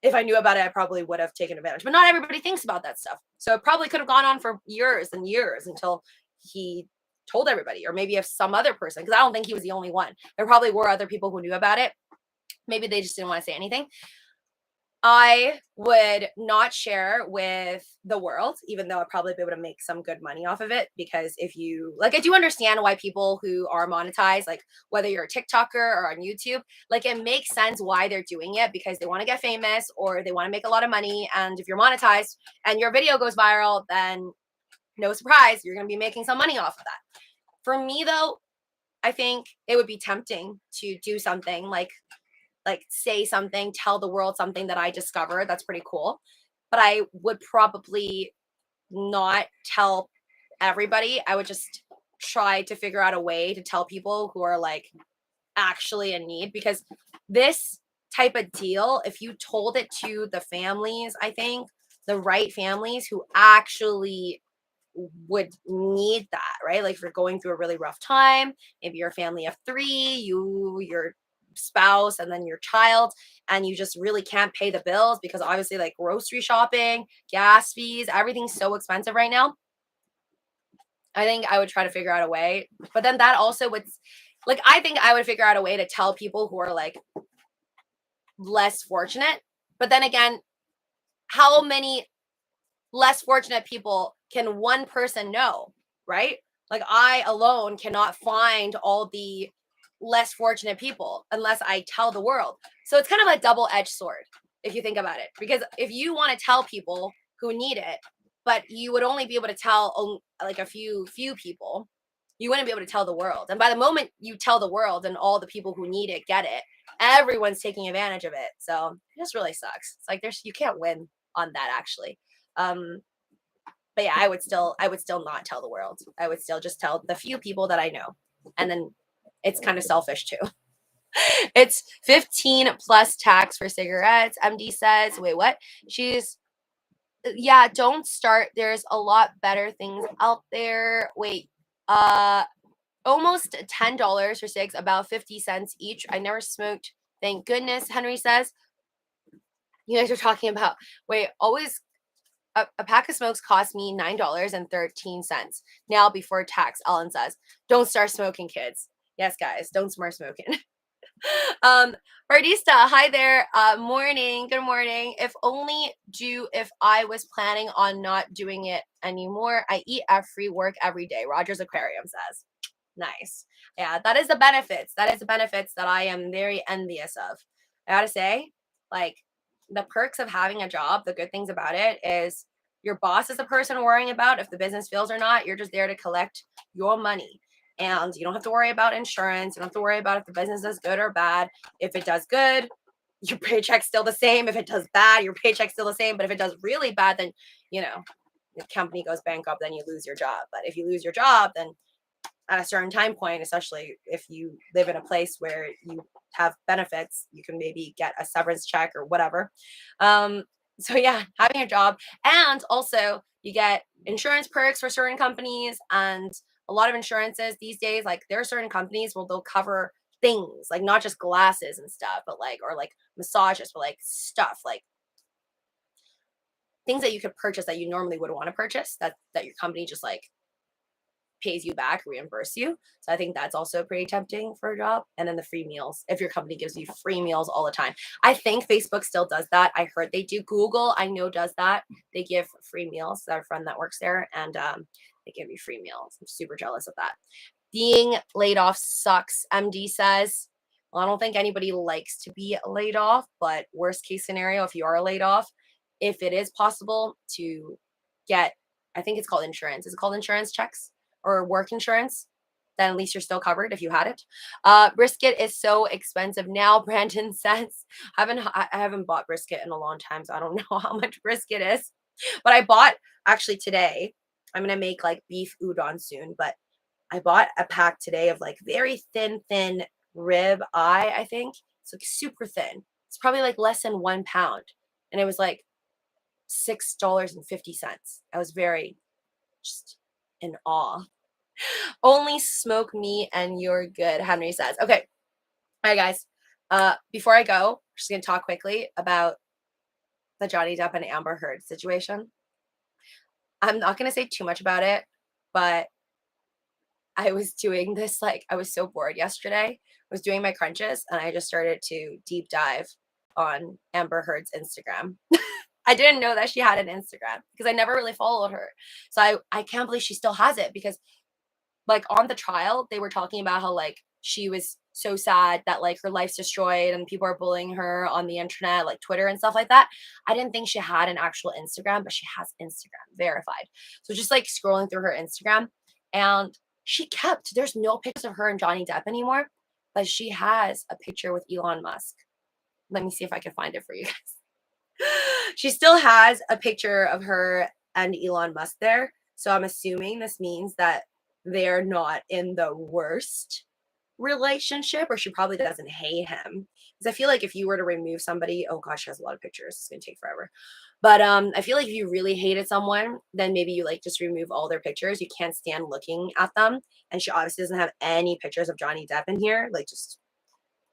if I knew about it, I probably would have taken advantage. But not everybody thinks about that stuff, so it probably could have gone on for years and years until he told everybody, or maybe if some other person, because I don't think he was the only one. There probably were other people who knew about it. Maybe they just didn't want to say anything. I would not share with the world, even though I'd probably be able to make some good money off of it. Because if you, like, I do understand why people who are monetized, like whether you're a TikToker or on YouTube, like, it makes sense why they're doing it, because they want to get famous or they want to make a lot of money. And if you're monetized and your video goes viral, then no surprise, you're going to be making some money off of that. For me, though, I think it would be tempting to do something like say something, tell the world something that I discovered. That's pretty cool. But I would probably not tell everybody. I would just try to figure out a way to tell people who are like actually in need, because this type of deal, if you told it to the families, I think the right families who actually would need that, right? Like if you're going through a really rough time, maybe you're a family of 3, your spouse, and then your child, and you just really can't pay the bills because obviously like grocery shopping, gas fees, everything's so expensive right now. I think I would try to figure out a way. But then that also would, like, I think I would figure out a way to tell people who are like less fortunate. But then again, how many less fortunate people can one person know, right? Like, I alone cannot find all the less fortunate people unless I tell the world. So it's kind of a double-edged sword if you think about it, because if you want to tell people who need it, but you would only be able to tell like a few people, you wouldn't be able to tell the world. And by the moment you tell the world and all the people who need it get it, everyone's taking advantage of it. So it just really sucks. It's like you can't win on that, actually. But yeah, I would still not tell the world. I would still just tell the few people that I know. And then it's kind of selfish too. It's 15 plus tax for cigarettes. MD says, wait, what? Yeah, don't start. There's a lot better things out there. Wait, almost $10 for cigs, about 50 cents each. I never smoked. Thank goodness, Henry says. You guys are talking about, wait, always a pack of smokes cost me $9.13 now before tax. Ellen says, don't start smoking, kids. Yes, guys, don't start smoking. Bardista, hi there. Morning, good morning. If I was planning on not doing it anymore, I eat at free work every day. Rogers Aquarium says. Nice. Yeah, that is the benefits. That is the benefits that I am very envious of. I gotta say, like, the perks of having a job, the good things about it is your boss is the person worrying about if the business fails or not. You're just there to collect your money. And you don't have to worry about insurance. You don't have to worry about if the business does good or bad. If it does good, your paycheck's still the same. If it does bad, your paycheck's still the same. But if it does really bad, then, the company goes bankrupt, then you lose your job. But if you lose your job, then at a certain time point, especially if you live in a place where you have benefits, you can maybe get a severance check or whatever. So yeah, having a job, and also you get insurance perks for certain companies, and a lot of insurances these days, like there are certain companies where they'll cover things like not just glasses and stuff, but like, or like massages, but like stuff like things that you could purchase that you normally would want to purchase that your company just like pays you back, reimburse you. So I think that's also pretty tempting for a job. And then the free meals, if your company gives you free meals all the time. I think Facebook still does that. I heard they do. Google, I know, does that. They give free meals. I have a friend that works there, and they give you free meals. I'm super jealous of that. Being laid off sucks, MD says. Well, I don't think anybody likes to be laid off, but worst case scenario, if you are laid off, if it is possible to get, I think it's called insurance. Is it called insurance checks or work insurance? Then at least you're still covered if you had it. Brisket is so expensive now, Brandon says. I haven't bought brisket in a long time, so I don't know how much brisket is. But I bought, actually today, I'm going to make like beef udon soon, but I bought a pack today of like very thin rib eye, I think. It's like super thin. It's probably like less than 1 pound. And it was like $6.50. I was very just in awe. Only smoke meat and you're good, Henry says. Okay. All right, guys. Before I go, I'm just going to talk quickly about the Johnny Depp and Amber Heard situation. I'm not going to say too much about it, but I was doing this, like, I was so bored yesterday. I was doing my crunches and I just started to deep dive on Amber Heard's Instagram. I didn't know that she had an Instagram because I never really followed her. So I can't believe she still has it because, like, on the trial, they were talking about how, like, she was so sad that, like, her life's destroyed and people are bullying her on the internet, like Twitter and stuff like that. I didn't think she had an actual Instagram, but she has Instagram verified. So just like scrolling through her Instagram, and there's no pictures of her and Johnny Depp anymore, but she has a picture with Elon Musk. Let me see if I can find it for you guys. She still has a picture of her and Elon Musk there. So I'm assuming this means that they're not in the worst relationship, or she probably doesn't hate him. Because I feel like if you were to remove somebody, oh gosh, she has a lot of pictures. It's gonna take forever. But I feel like if you really hated someone, then maybe you like just remove all their pictures. You can't stand looking at them. And she obviously doesn't have any pictures of Johnny Depp in here. Like, just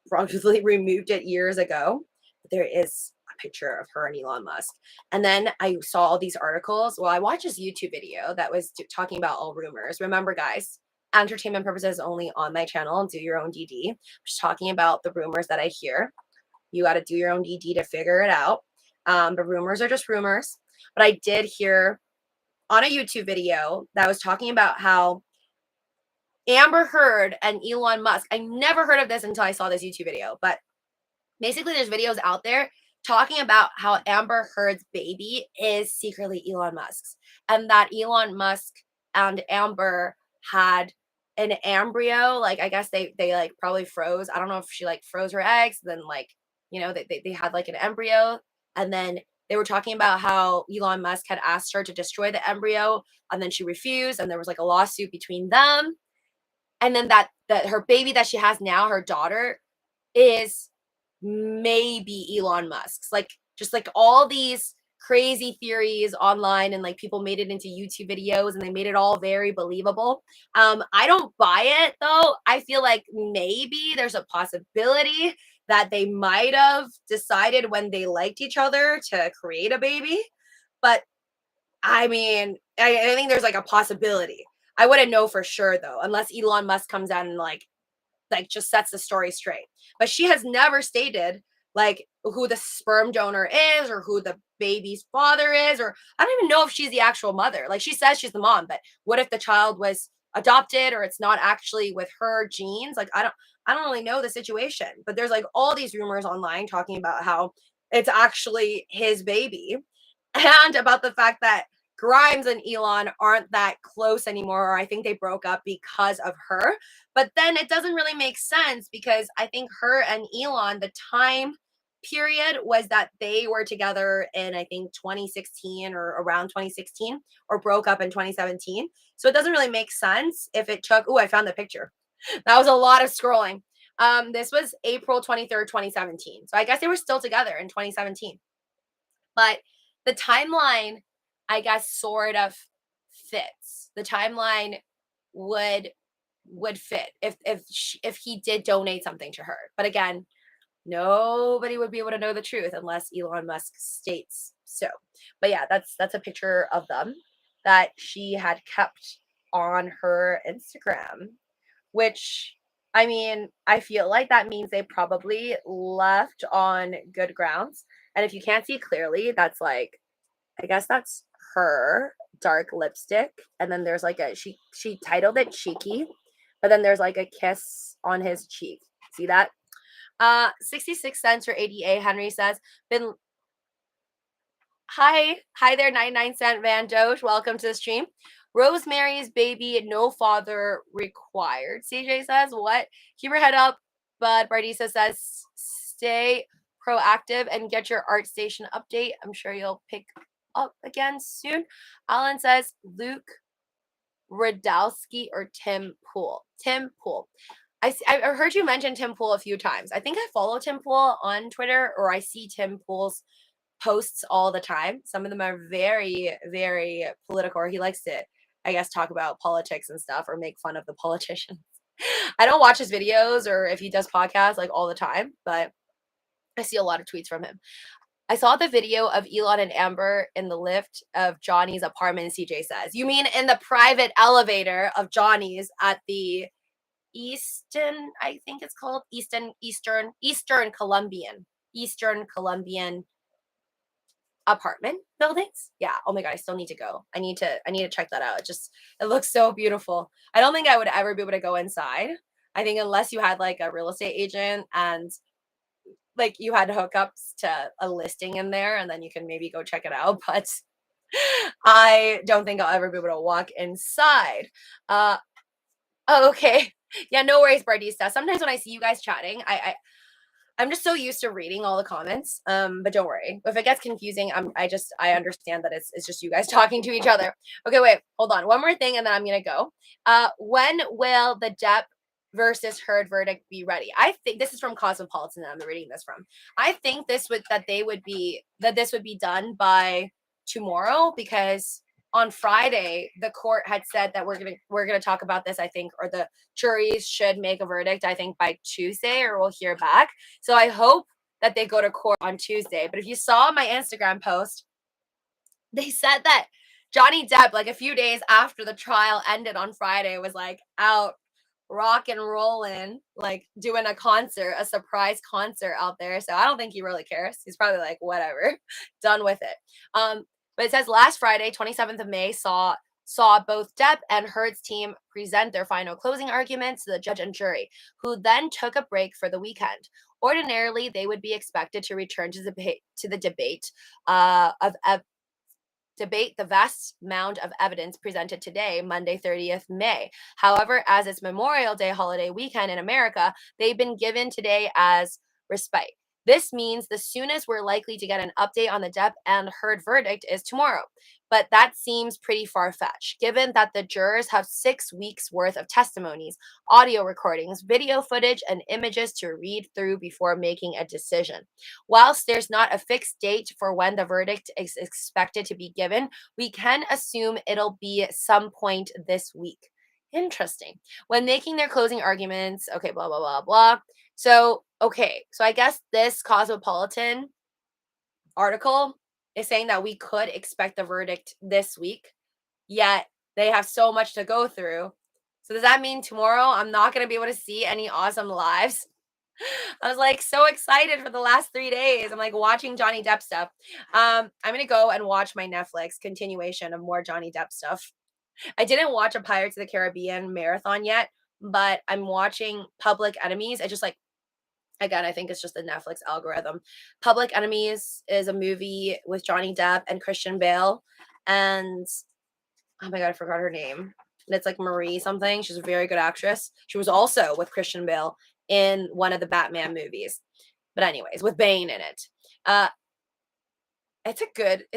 probably removed it years ago. But there is a picture of her and Elon Musk. And then I saw all these articles. Well, I watched this YouTube video that was talking about all rumors. Remember, guys, entertainment purposes only on my channel, and do your own DD. I'm just talking about the rumors that I hear. You got to do your own DD to figure it out. But rumors are just rumors. But I did hear on a YouTube video that was talking about how Amber Heard and Elon Musk, I never heard of this until I saw this YouTube video, but basically there's videos out there talking about how Amber Heard's baby is secretly Elon Musk's, and that Elon Musk and Amber had an embryo. Like, I guess they like probably froze. I don't know if she like froze her eggs, then like, you know, they had like an embryo, and then they were talking about how Elon Musk had asked her to destroy the embryo, and then she refused, and there was like a lawsuit between them. And then that her baby that she has now, her daughter, is maybe Elon Musk's. Like, just like all these crazy theories online, and like people made it into YouTube videos and they made it all very believable. I don't buy it though. I feel like maybe there's a possibility that they might have decided when they liked each other to create a baby. But I mean, I think there's like a possibility. I wouldn't know for sure though, unless Elon Musk comes out and like just sets the story straight. But she has never stated like who the sperm donor is or who the baby's father is, or I don't even know if she's the actual mother. Like, she says she's the mom, but what if the child was adopted or it's not actually with her genes? Like, I don't really know the situation, but there's like all these rumors online talking about how it's actually his baby, and about the fact that Grimes and Elon aren't that close anymore, or I think they broke up because of her. But then it doesn't really make sense because I think her and Elon, the time period was that they were together in, I think, 2016 or around 2016, or broke up in 2017. So it doesn't really make sense if it took, oh, I found the picture. That was a lot of scrolling. This was April 23rd, 2017. So I guess they were still together in 2017. But the timeline, I guess, sort of fits. The timeline would fit if he did donate something to her. But again, nobody would be able to know the truth unless Elon Musk states so. But yeah, that's a picture of them that she had kept on her Instagram, which, I mean, I feel like that means they probably left on good grounds. And if you can't see clearly, that's like, I guess that's her dark lipstick. And then there's like she titled it Cheeky, but then there's like a kiss on his cheek. See that? 66 cents or 88, Henry says. Hi there, 99-cent Van Doge. Welcome to the stream. Rosemary's Baby, no father required. CJ says, what? Keep your head up. But Bardisa says, stay proactive and get your art station update. I'm sure you'll pick up again soon. Alan says, Luke Radowski or Tim Pool. Tim Pool. I heard you mention Tim Pool a few times. I think I follow Tim Pool on Twitter, or I see Tim Pool's posts all the time. Some of them are very, very political, or he likes to, I guess, talk about politics and stuff or make fun of the politicians. I don't watch his videos or if he does podcasts like all the time, but I see a lot of tweets from him. I saw the video of Elon and Amber in the lift of Johnny's apartment, CJ says. You mean in the private elevator of Johnny's at the Easton, I think it's called Eastern Colombian apartment buildings. Yeah. Oh my god, I still need to go. I need to check that out. It looks so beautiful. I don't think I would ever be able to go inside. I think unless you had like a real estate agent and like you had hookups to a listing in there, and then you can maybe go check it out. But I don't think I'll ever be able to walk inside. Oh, okay. Yeah, no worries, Bardista. Sometimes when I see you guys chatting, I'm just so used to reading all the comments. But don't worry. If it gets confusing, I understand that it's just you guys talking to each other. Okay, wait, hold on. One more thing and then I'm gonna go. When will the Depp versus Heard verdict be ready? I think this is from Cosmopolitan that I'm reading this from. I think this would be done by tomorrow, because on Friday the court had said that we're gonna talk about this, I think, or the juries should make a verdict, I think, by Tuesday, or we'll hear back. So I hope that they go to court on Tuesday. But if you saw my Instagram post, they said that Johnny Depp, like a few days after the trial ended on Friday, was like out rock and rolling, like doing a surprise concert out there. So I don't think he really cares. He's probably like, whatever, done with it. But it says last Friday, 27th of May, saw both Depp and Heard's team present their final closing arguments to the judge and jury, who then took a break for the weekend. Ordinarily, they would be expected to return to the debate the vast amount of evidence presented today, Monday, 30th May. However, as it's Memorial Day holiday weekend in America, they've been given today as respite. This means the soonest we're likely to get an update on the Depp and Heard verdict is tomorrow. But that seems pretty far-fetched, given that the jurors have 6 weeks worth of testimonies, audio recordings, video footage, and images to read through before making a decision. Whilst there's not a fixed date for when the verdict is expected to be given, we can assume it'll be some point this week. Interesting. When making their closing arguments, okay, blah, blah, blah, blah. So I guess this Cosmopolitan article is saying that we could expect the verdict this week, yet they have so much to go through. So does that mean tomorrow I'm not going to be able to see any awesome lives? I was like so excited for the last 3 days. I'm like watching Johnny Depp stuff. I'm going to go and watch my Netflix continuation of more Johnny Depp stuff. I didn't watch a Pirates of the Caribbean marathon yet, but I'm watching Public Enemies. I just like, again, I think it's just the Netflix algorithm. Public Enemies is a movie with Johnny Depp and Christian Bale. And oh my god, I forgot her name. And it's like Marie something. She's a very good actress. She was also with Christian Bale in one of the Batman movies. But anyways, with Bane in it. It's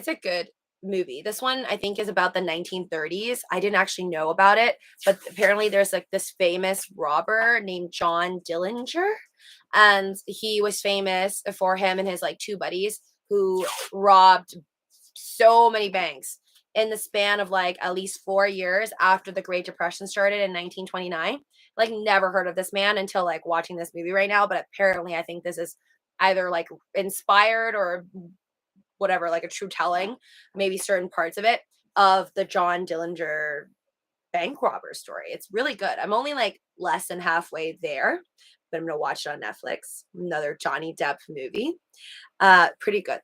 a good movie. This one I think is about the 1930s. I didn't actually know about it, but apparently there's like this famous robber named John Dillinger, and he was famous for him and his like 2 buddies who robbed so many banks in the span of like at least 4 years after the Great Depression started in 1929. Like never heard of this man until like watching this movie right now, but apparently I think this is either like inspired or whatever, like a true telling, maybe certain parts of it, of the John Dillinger bank robber story. It's really good. I'm only like less than halfway there, but I'm gonna watch it on Netflix. Another Johnny Depp movie. Pretty good.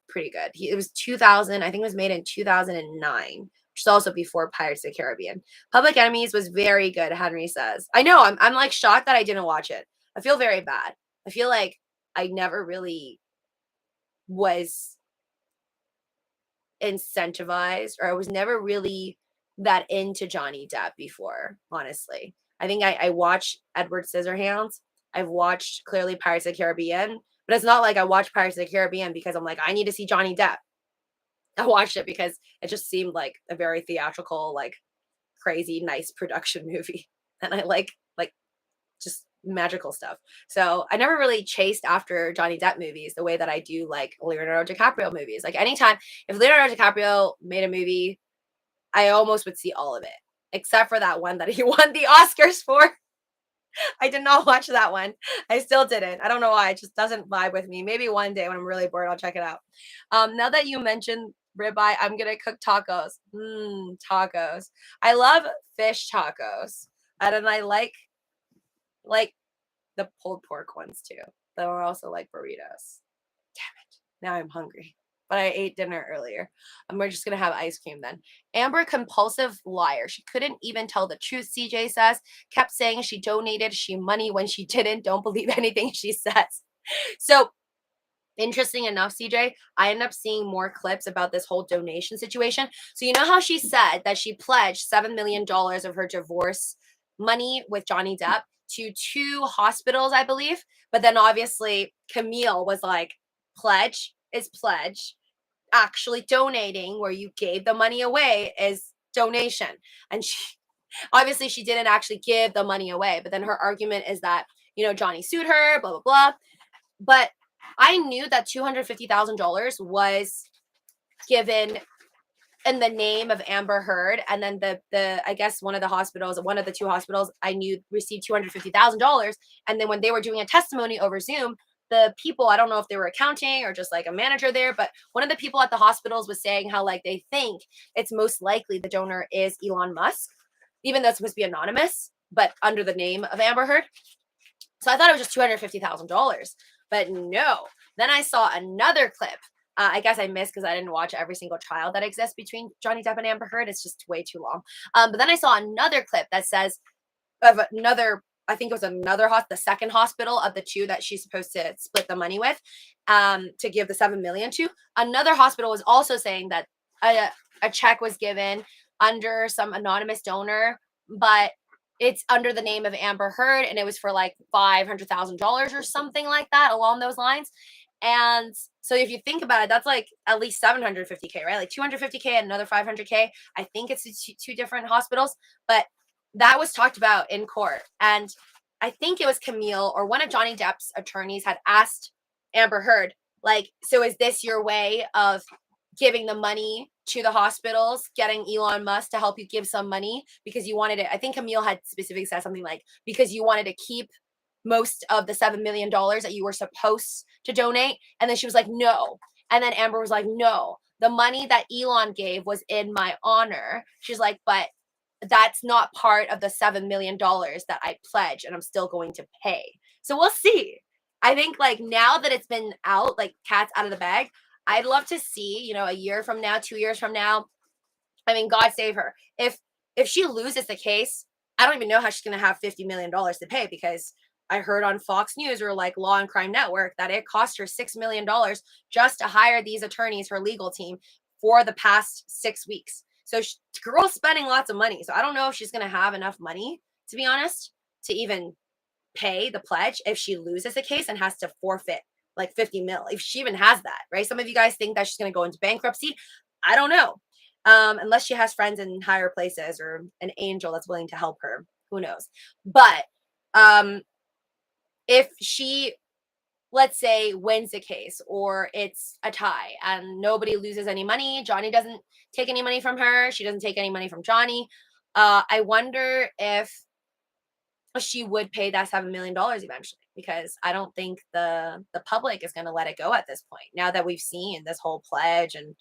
It was 2000. I think it was made in 2009, which is also before Pirates of the Caribbean. Public Enemies was very good, Henry says. I know. I'm like shocked that I didn't watch it. I feel very bad. I feel like I never really was incentivized, or I was never really that into Johnny Depp before, honestly. I think I watched Edward Scissorhands. I've watched clearly Pirates of the Caribbean, but it's not like I watched Pirates of the Caribbean because I'm like, I need to see Johnny Depp. I watched it because it just seemed like a very theatrical, like crazy, nice production movie. And I like just magical stuff. So I never really chased after Johnny Depp movies the way that I do like Leonardo DiCaprio movies. Like anytime if Leonardo DiCaprio made a movie, I almost would see all of it, except for that one that he won the Oscars for. I did not watch that one. I still didn't. I don't know why. It just doesn't vibe with me. Maybe one day when I'm really bored, I'll check it out. Now that you mentioned ribeye, I'm gonna cook tacos. Tacos. I love fish tacos, and then I like the pulled pork ones too. But I also like burritos. Damn it. Now I'm hungry. But I ate dinner earlier. And we're just going to have ice cream then. Amber, compulsive liar. She couldn't even tell the truth, CJ says. Kept saying she donated she money when she didn't. Don't believe anything she says. So, interesting enough, CJ, I ended up seeing more clips about this whole donation situation. So, you know how she said that she pledged $7 million of her divorce money with Johnny Depp to 2 hospitals, I believe. But then obviously Camille was like, pledge is pledge. Actually donating where you gave the money away is donation. And obviously she didn't actually give the money away. But then her argument is that, Johnny sued her, blah, blah, blah. But I knew that $250,000 was given in the name of Amber Heard, and then the I guess one of the 2 hospitals I knew received $250,000, and then when they were doing a testimony over Zoom, the people, I don't know if they were accounting or just like a manager there, but one of the people at the hospitals was saying how like they think it's most likely the donor is Elon Musk, even though it's supposed to be anonymous, but under the name of Amber Heard. So I thought it was just $250,000, but no. Then I saw another clip. I guess I missed because I didn't watch every single trial that exists between Johnny Depp and Amber Heard. It's just way too long. But then I saw another clip that says of another, I think it was the second hospital of the 2 that she's supposed to split the money with, to give the $7 million to. Another hospital was also saying that a check was given under some anonymous donor, but it's under the name of Amber Heard, and it was for like $500,000 or something like that along those lines. And so if you think about it, that's like at least $750K, right? Like $250K and another $500K. I think it's 2 different hospitals, but that was talked about in court. And I think it was Camille or one of Johnny Depp's attorneys had asked Amber Heard, like, so is this your way of giving the money to the hospitals, getting Elon Musk to help you give some money because you wanted it? I think Camille had specifically said something like, because you wanted to keep most of the $7 million that you were supposed to donate. And then she was like, no. And then Amber was like, no, the money that Elon gave was in my honor. She's like, but that's not part of the $7 million that I pledge, and I'm still going to pay. So we'll see. I think like now that it's been out, like cat's out of the bag, I'd love to see, a year from now, 2 years from now. I mean, God save her. If she loses the case, I don't even know how she's going to have $50 million to pay, because I heard on Fox News or like Law and Crime Network that it cost her $6 million just to hire these attorneys, her legal team, for the past 6 weeks. So girl's spending lots of money. So I don't know if she's going to have enough money, to be honest, to even pay the pledge if she loses the case and has to forfeit like 50 mil, if she even has that, right? Some of you guys think that she's going to go into bankruptcy. I don't know. Unless she has friends in higher places or an angel that's willing to help her. Who knows? But if she, let's say, wins the case or it's a tie and nobody loses any money, Johnny doesn't take any money from her, she doesn't take any money from Johnny, I wonder if she would pay that $7 million eventually, because I don't think the public is going to let it go at this point. Now that we've seen this whole pledge and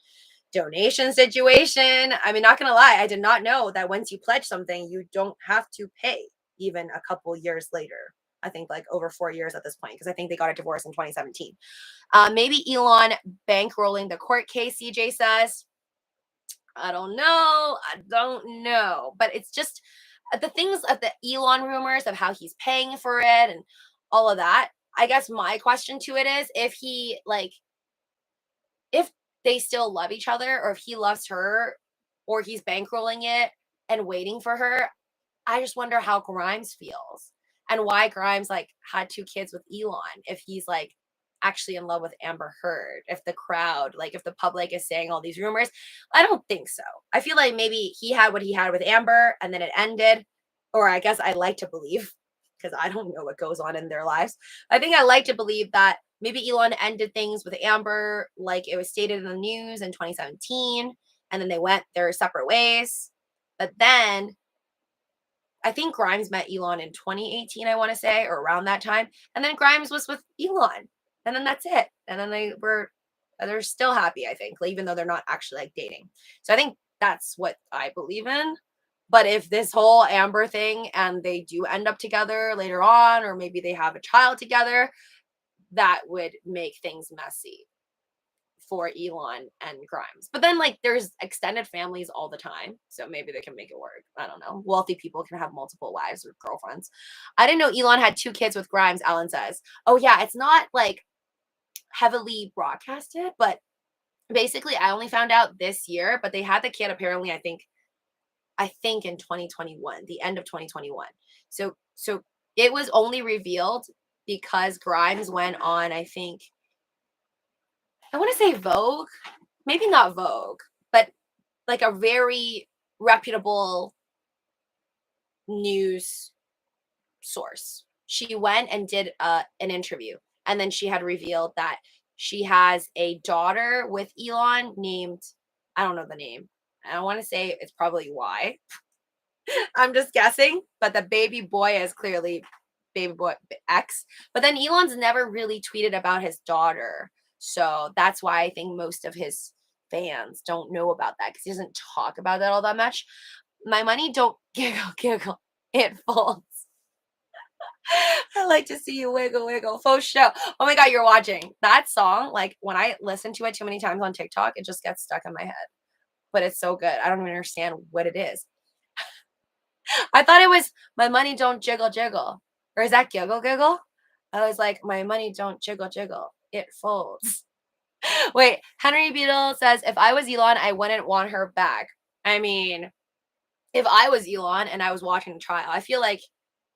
donation situation, I mean, not going to lie, I did not know that once you pledge something, you don't have to pay even a couple years later. I think like over 4 years at this point, because I think they got a divorce in 2017. Maybe Elon bankrolling the court case, CJ says. I don't know. But it's just the things of the Elon rumors of how he's paying for it and all of that. I guess my question to it is, if he like, if they still love each other, or if he loves her, or he's bankrolling it and waiting for her. I just wonder how Grimes feels and why Grimes like had 2 kids with Elon if he's like actually in love with Amber Heard, if the crowd, like if the public is saying all these rumors. I don't think so. I feel like maybe he had what he had with Amber and then it ended, or I guess I like to believe, because I don't know what goes on in their lives. I think I like to believe that maybe Elon ended things with Amber like it was stated in the news in 2017, and then they went their separate ways. But then I think Grimes met Elon in 2018, I want to say, or around that time. And then Grimes was with Elon. And then that's it. And then they're still happy, I think, even though they're not actually like dating. So I think that's what I believe in. But if this whole Amber thing and they do end up together later on, or maybe they have a child together, that would make things messy for Elon and Grimes. But then like there's extended families all the time, so maybe they can make it work. I don't know. Wealthy people can have multiple wives or girlfriends. I didn't know Elon had 2 kids with Grimes, Alan says. Oh yeah, it's not like heavily broadcasted, but basically I only found out this year, but they had the kid apparently I think in 2021, the end of 2021. So it was only revealed because Grimes went on, I think, I want to say Vogue, maybe not Vogue, but like a very reputable news source. She went and did an interview, and then she had revealed that she has a daughter with Elon named, I don't know the name. I want to say it's probably Y. I'm just guessing, but the baby boy is clearly baby boy X. But then Elon's never really tweeted about his daughter. So that's why I think most of his fans don't know about that, because he doesn't talk about that all that much. My money don't giggle. It folds. I like to see you wiggle. Faux show. Oh my God, you're watching. That song, like when I listen to it too many times on TikTok, it just gets stuck in my head. But it's so good. I don't even understand what it is. I thought it was my money don't jiggle. Or is that giggle? I was like, my money don't jiggle. It folds. Wait, Henry Beadle says, if I was Elon, I wouldn't want her back. I mean, if I was Elon and I was watching the trial, I feel like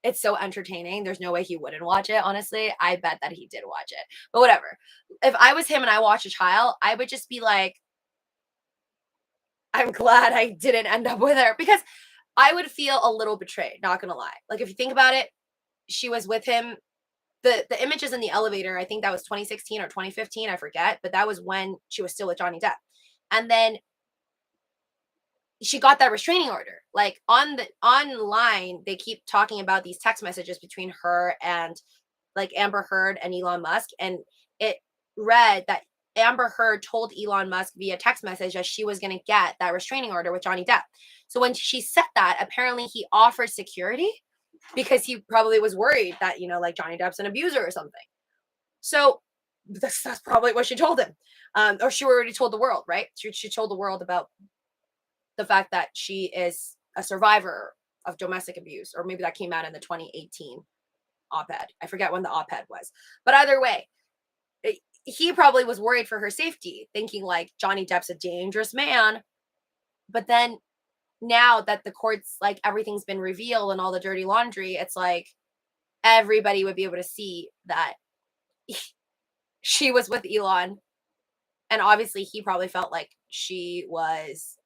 it's so entertaining. There's no way he wouldn't watch it, honestly. I bet that he did watch it. But whatever. If I was him and I watched a trial, I would just be like, I'm glad I didn't end up with her, because I would feel a little betrayed, not gonna lie. Like if you think about it, she was with him. The images in the elevator, I think that was 2016 or 2015, I forget, but that was when she was still with Johnny Depp. And then she got that restraining order. Like online, they keep talking about these text messages between her and like Amber Heard and Elon Musk, and it read that Amber Heard told Elon Musk via text message that she was going to get that restraining order with Johnny Depp. So when she said that, apparently he offered security because he probably was worried that, like Johnny Depp's an abuser or something. So that's probably what she told him. Or she already told the world, right? She told the world about the fact that she is a survivor of domestic abuse, or maybe that came out in the 2018 op-ed. I forget when the op-ed was. But either way, he probably was worried for her safety, thinking like Johnny Depp's a dangerous man. But then now that the courts, like everything's been revealed and all the dirty laundry, it's like everybody would be able to see that she was with Elon. And obviously he probably felt like she was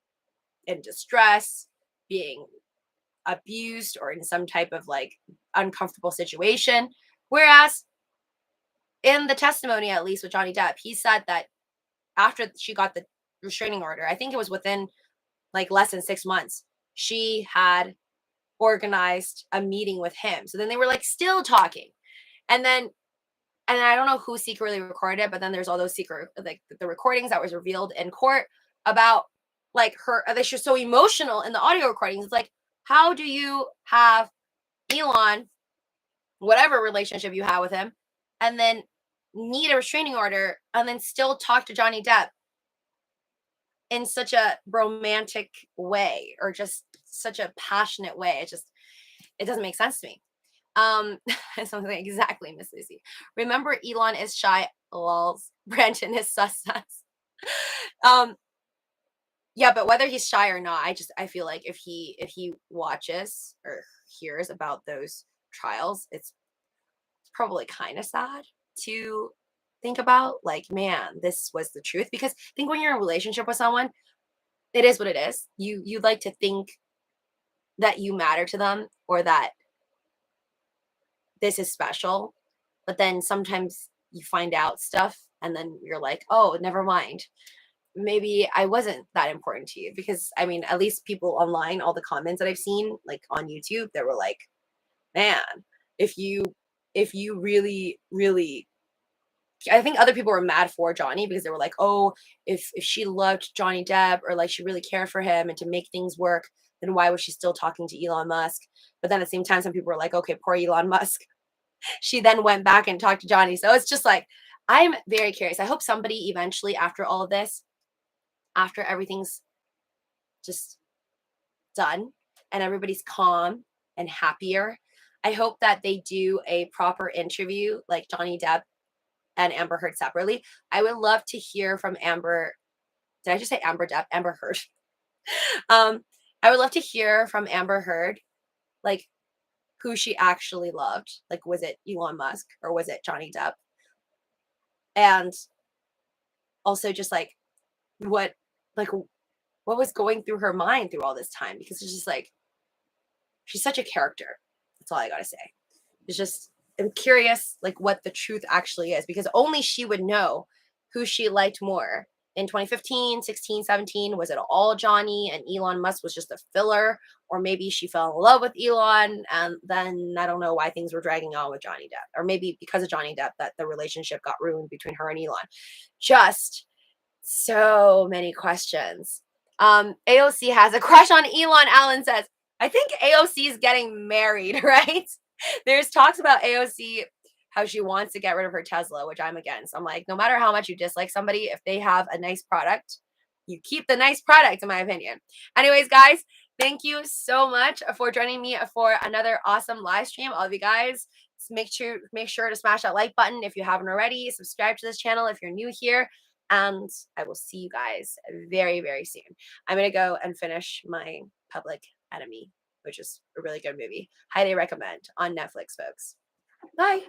in distress, being abused, or in some type of like uncomfortable situation. Whereas in the testimony, at least with Johnny Depp, he said that after she got the restraining order, I think it was within like less than 6 months, she had organized a meeting with him. So then they were like still talking. And I don't know who secretly recorded it, but then there's all those secret, like the recordings that was revealed in court about like her, that she's so emotional in the audio recordings. It's like, how do you have Elon, whatever relationship you have with him, and then need a restraining order and then still talk to Johnny Depp in such a romantic way, or just such a passionate way? It doesn't make sense to me. Something exactly, Miss Lucy. Remember, Elon is shy. Lols. Brandon is sus. Yeah, but whether he's shy or not, I feel like if he watches or hears about those trials, it's probably kind of sad to think about. Like, man, this was the truth. Because I think when you're in a relationship with someone, it is what it is. You like to think that you matter to them or that this is special, but then sometimes you find out stuff and then you're like, oh, never mind, maybe I wasn't that important to you. Because I mean, at least people online, all the comments that I've seen, like on YouTube, they were like, man, if you really, really, I think other people were mad for Johnny because they were like, oh, if she loved Johnny Depp or like she really cared for him and to make things work, then why was she still talking to Elon Musk? But then at the same time, some people were like, okay, poor Elon Musk. She then went back and talked to Johnny. So it's just like, I'm very curious. I hope somebody eventually, after all of this, after everything's just done and everybody's calm and happier, I hope that they do a proper interview like Johnny Depp and Amber Heard separately. I would love to hear from Amber. Did I just say Amber Depp? Amber Heard. I would love to hear from Amber Heard, like who she actually loved. Like, was it Elon Musk or was it Johnny Depp? And also just what like what was going through her mind through all this time, because it's just like she's such a character. That's all I gotta say. It's just, I'm curious like what the truth actually is, because only she would know who she liked more in 2015, 16, 17. Was it all Johnny and Elon Musk was just a filler? Or maybe she fell in love with Elon and then I don't know why things were dragging on with Johnny Depp. Or maybe because of Johnny Depp that the relationship got ruined between her and Elon. Just so many questions. AOC has a crush on Elon, Allen says. I think AOC is getting married, right? There's talks about AOC, how she wants to get rid of her Tesla, which I'm against. I'm like, no matter how much you dislike somebody, if they have a nice product, you keep the nice product, in my opinion. Anyways, guys, thank you so much for joining me for another awesome live stream. All of you guys, make sure to smash that like button if you haven't already. Subscribe to this channel if you're new here. And I will see you guys very, very soon. I'm going to go and finish my Public Enemy, which is a really good movie. Highly recommend on Netflix, folks. Bye.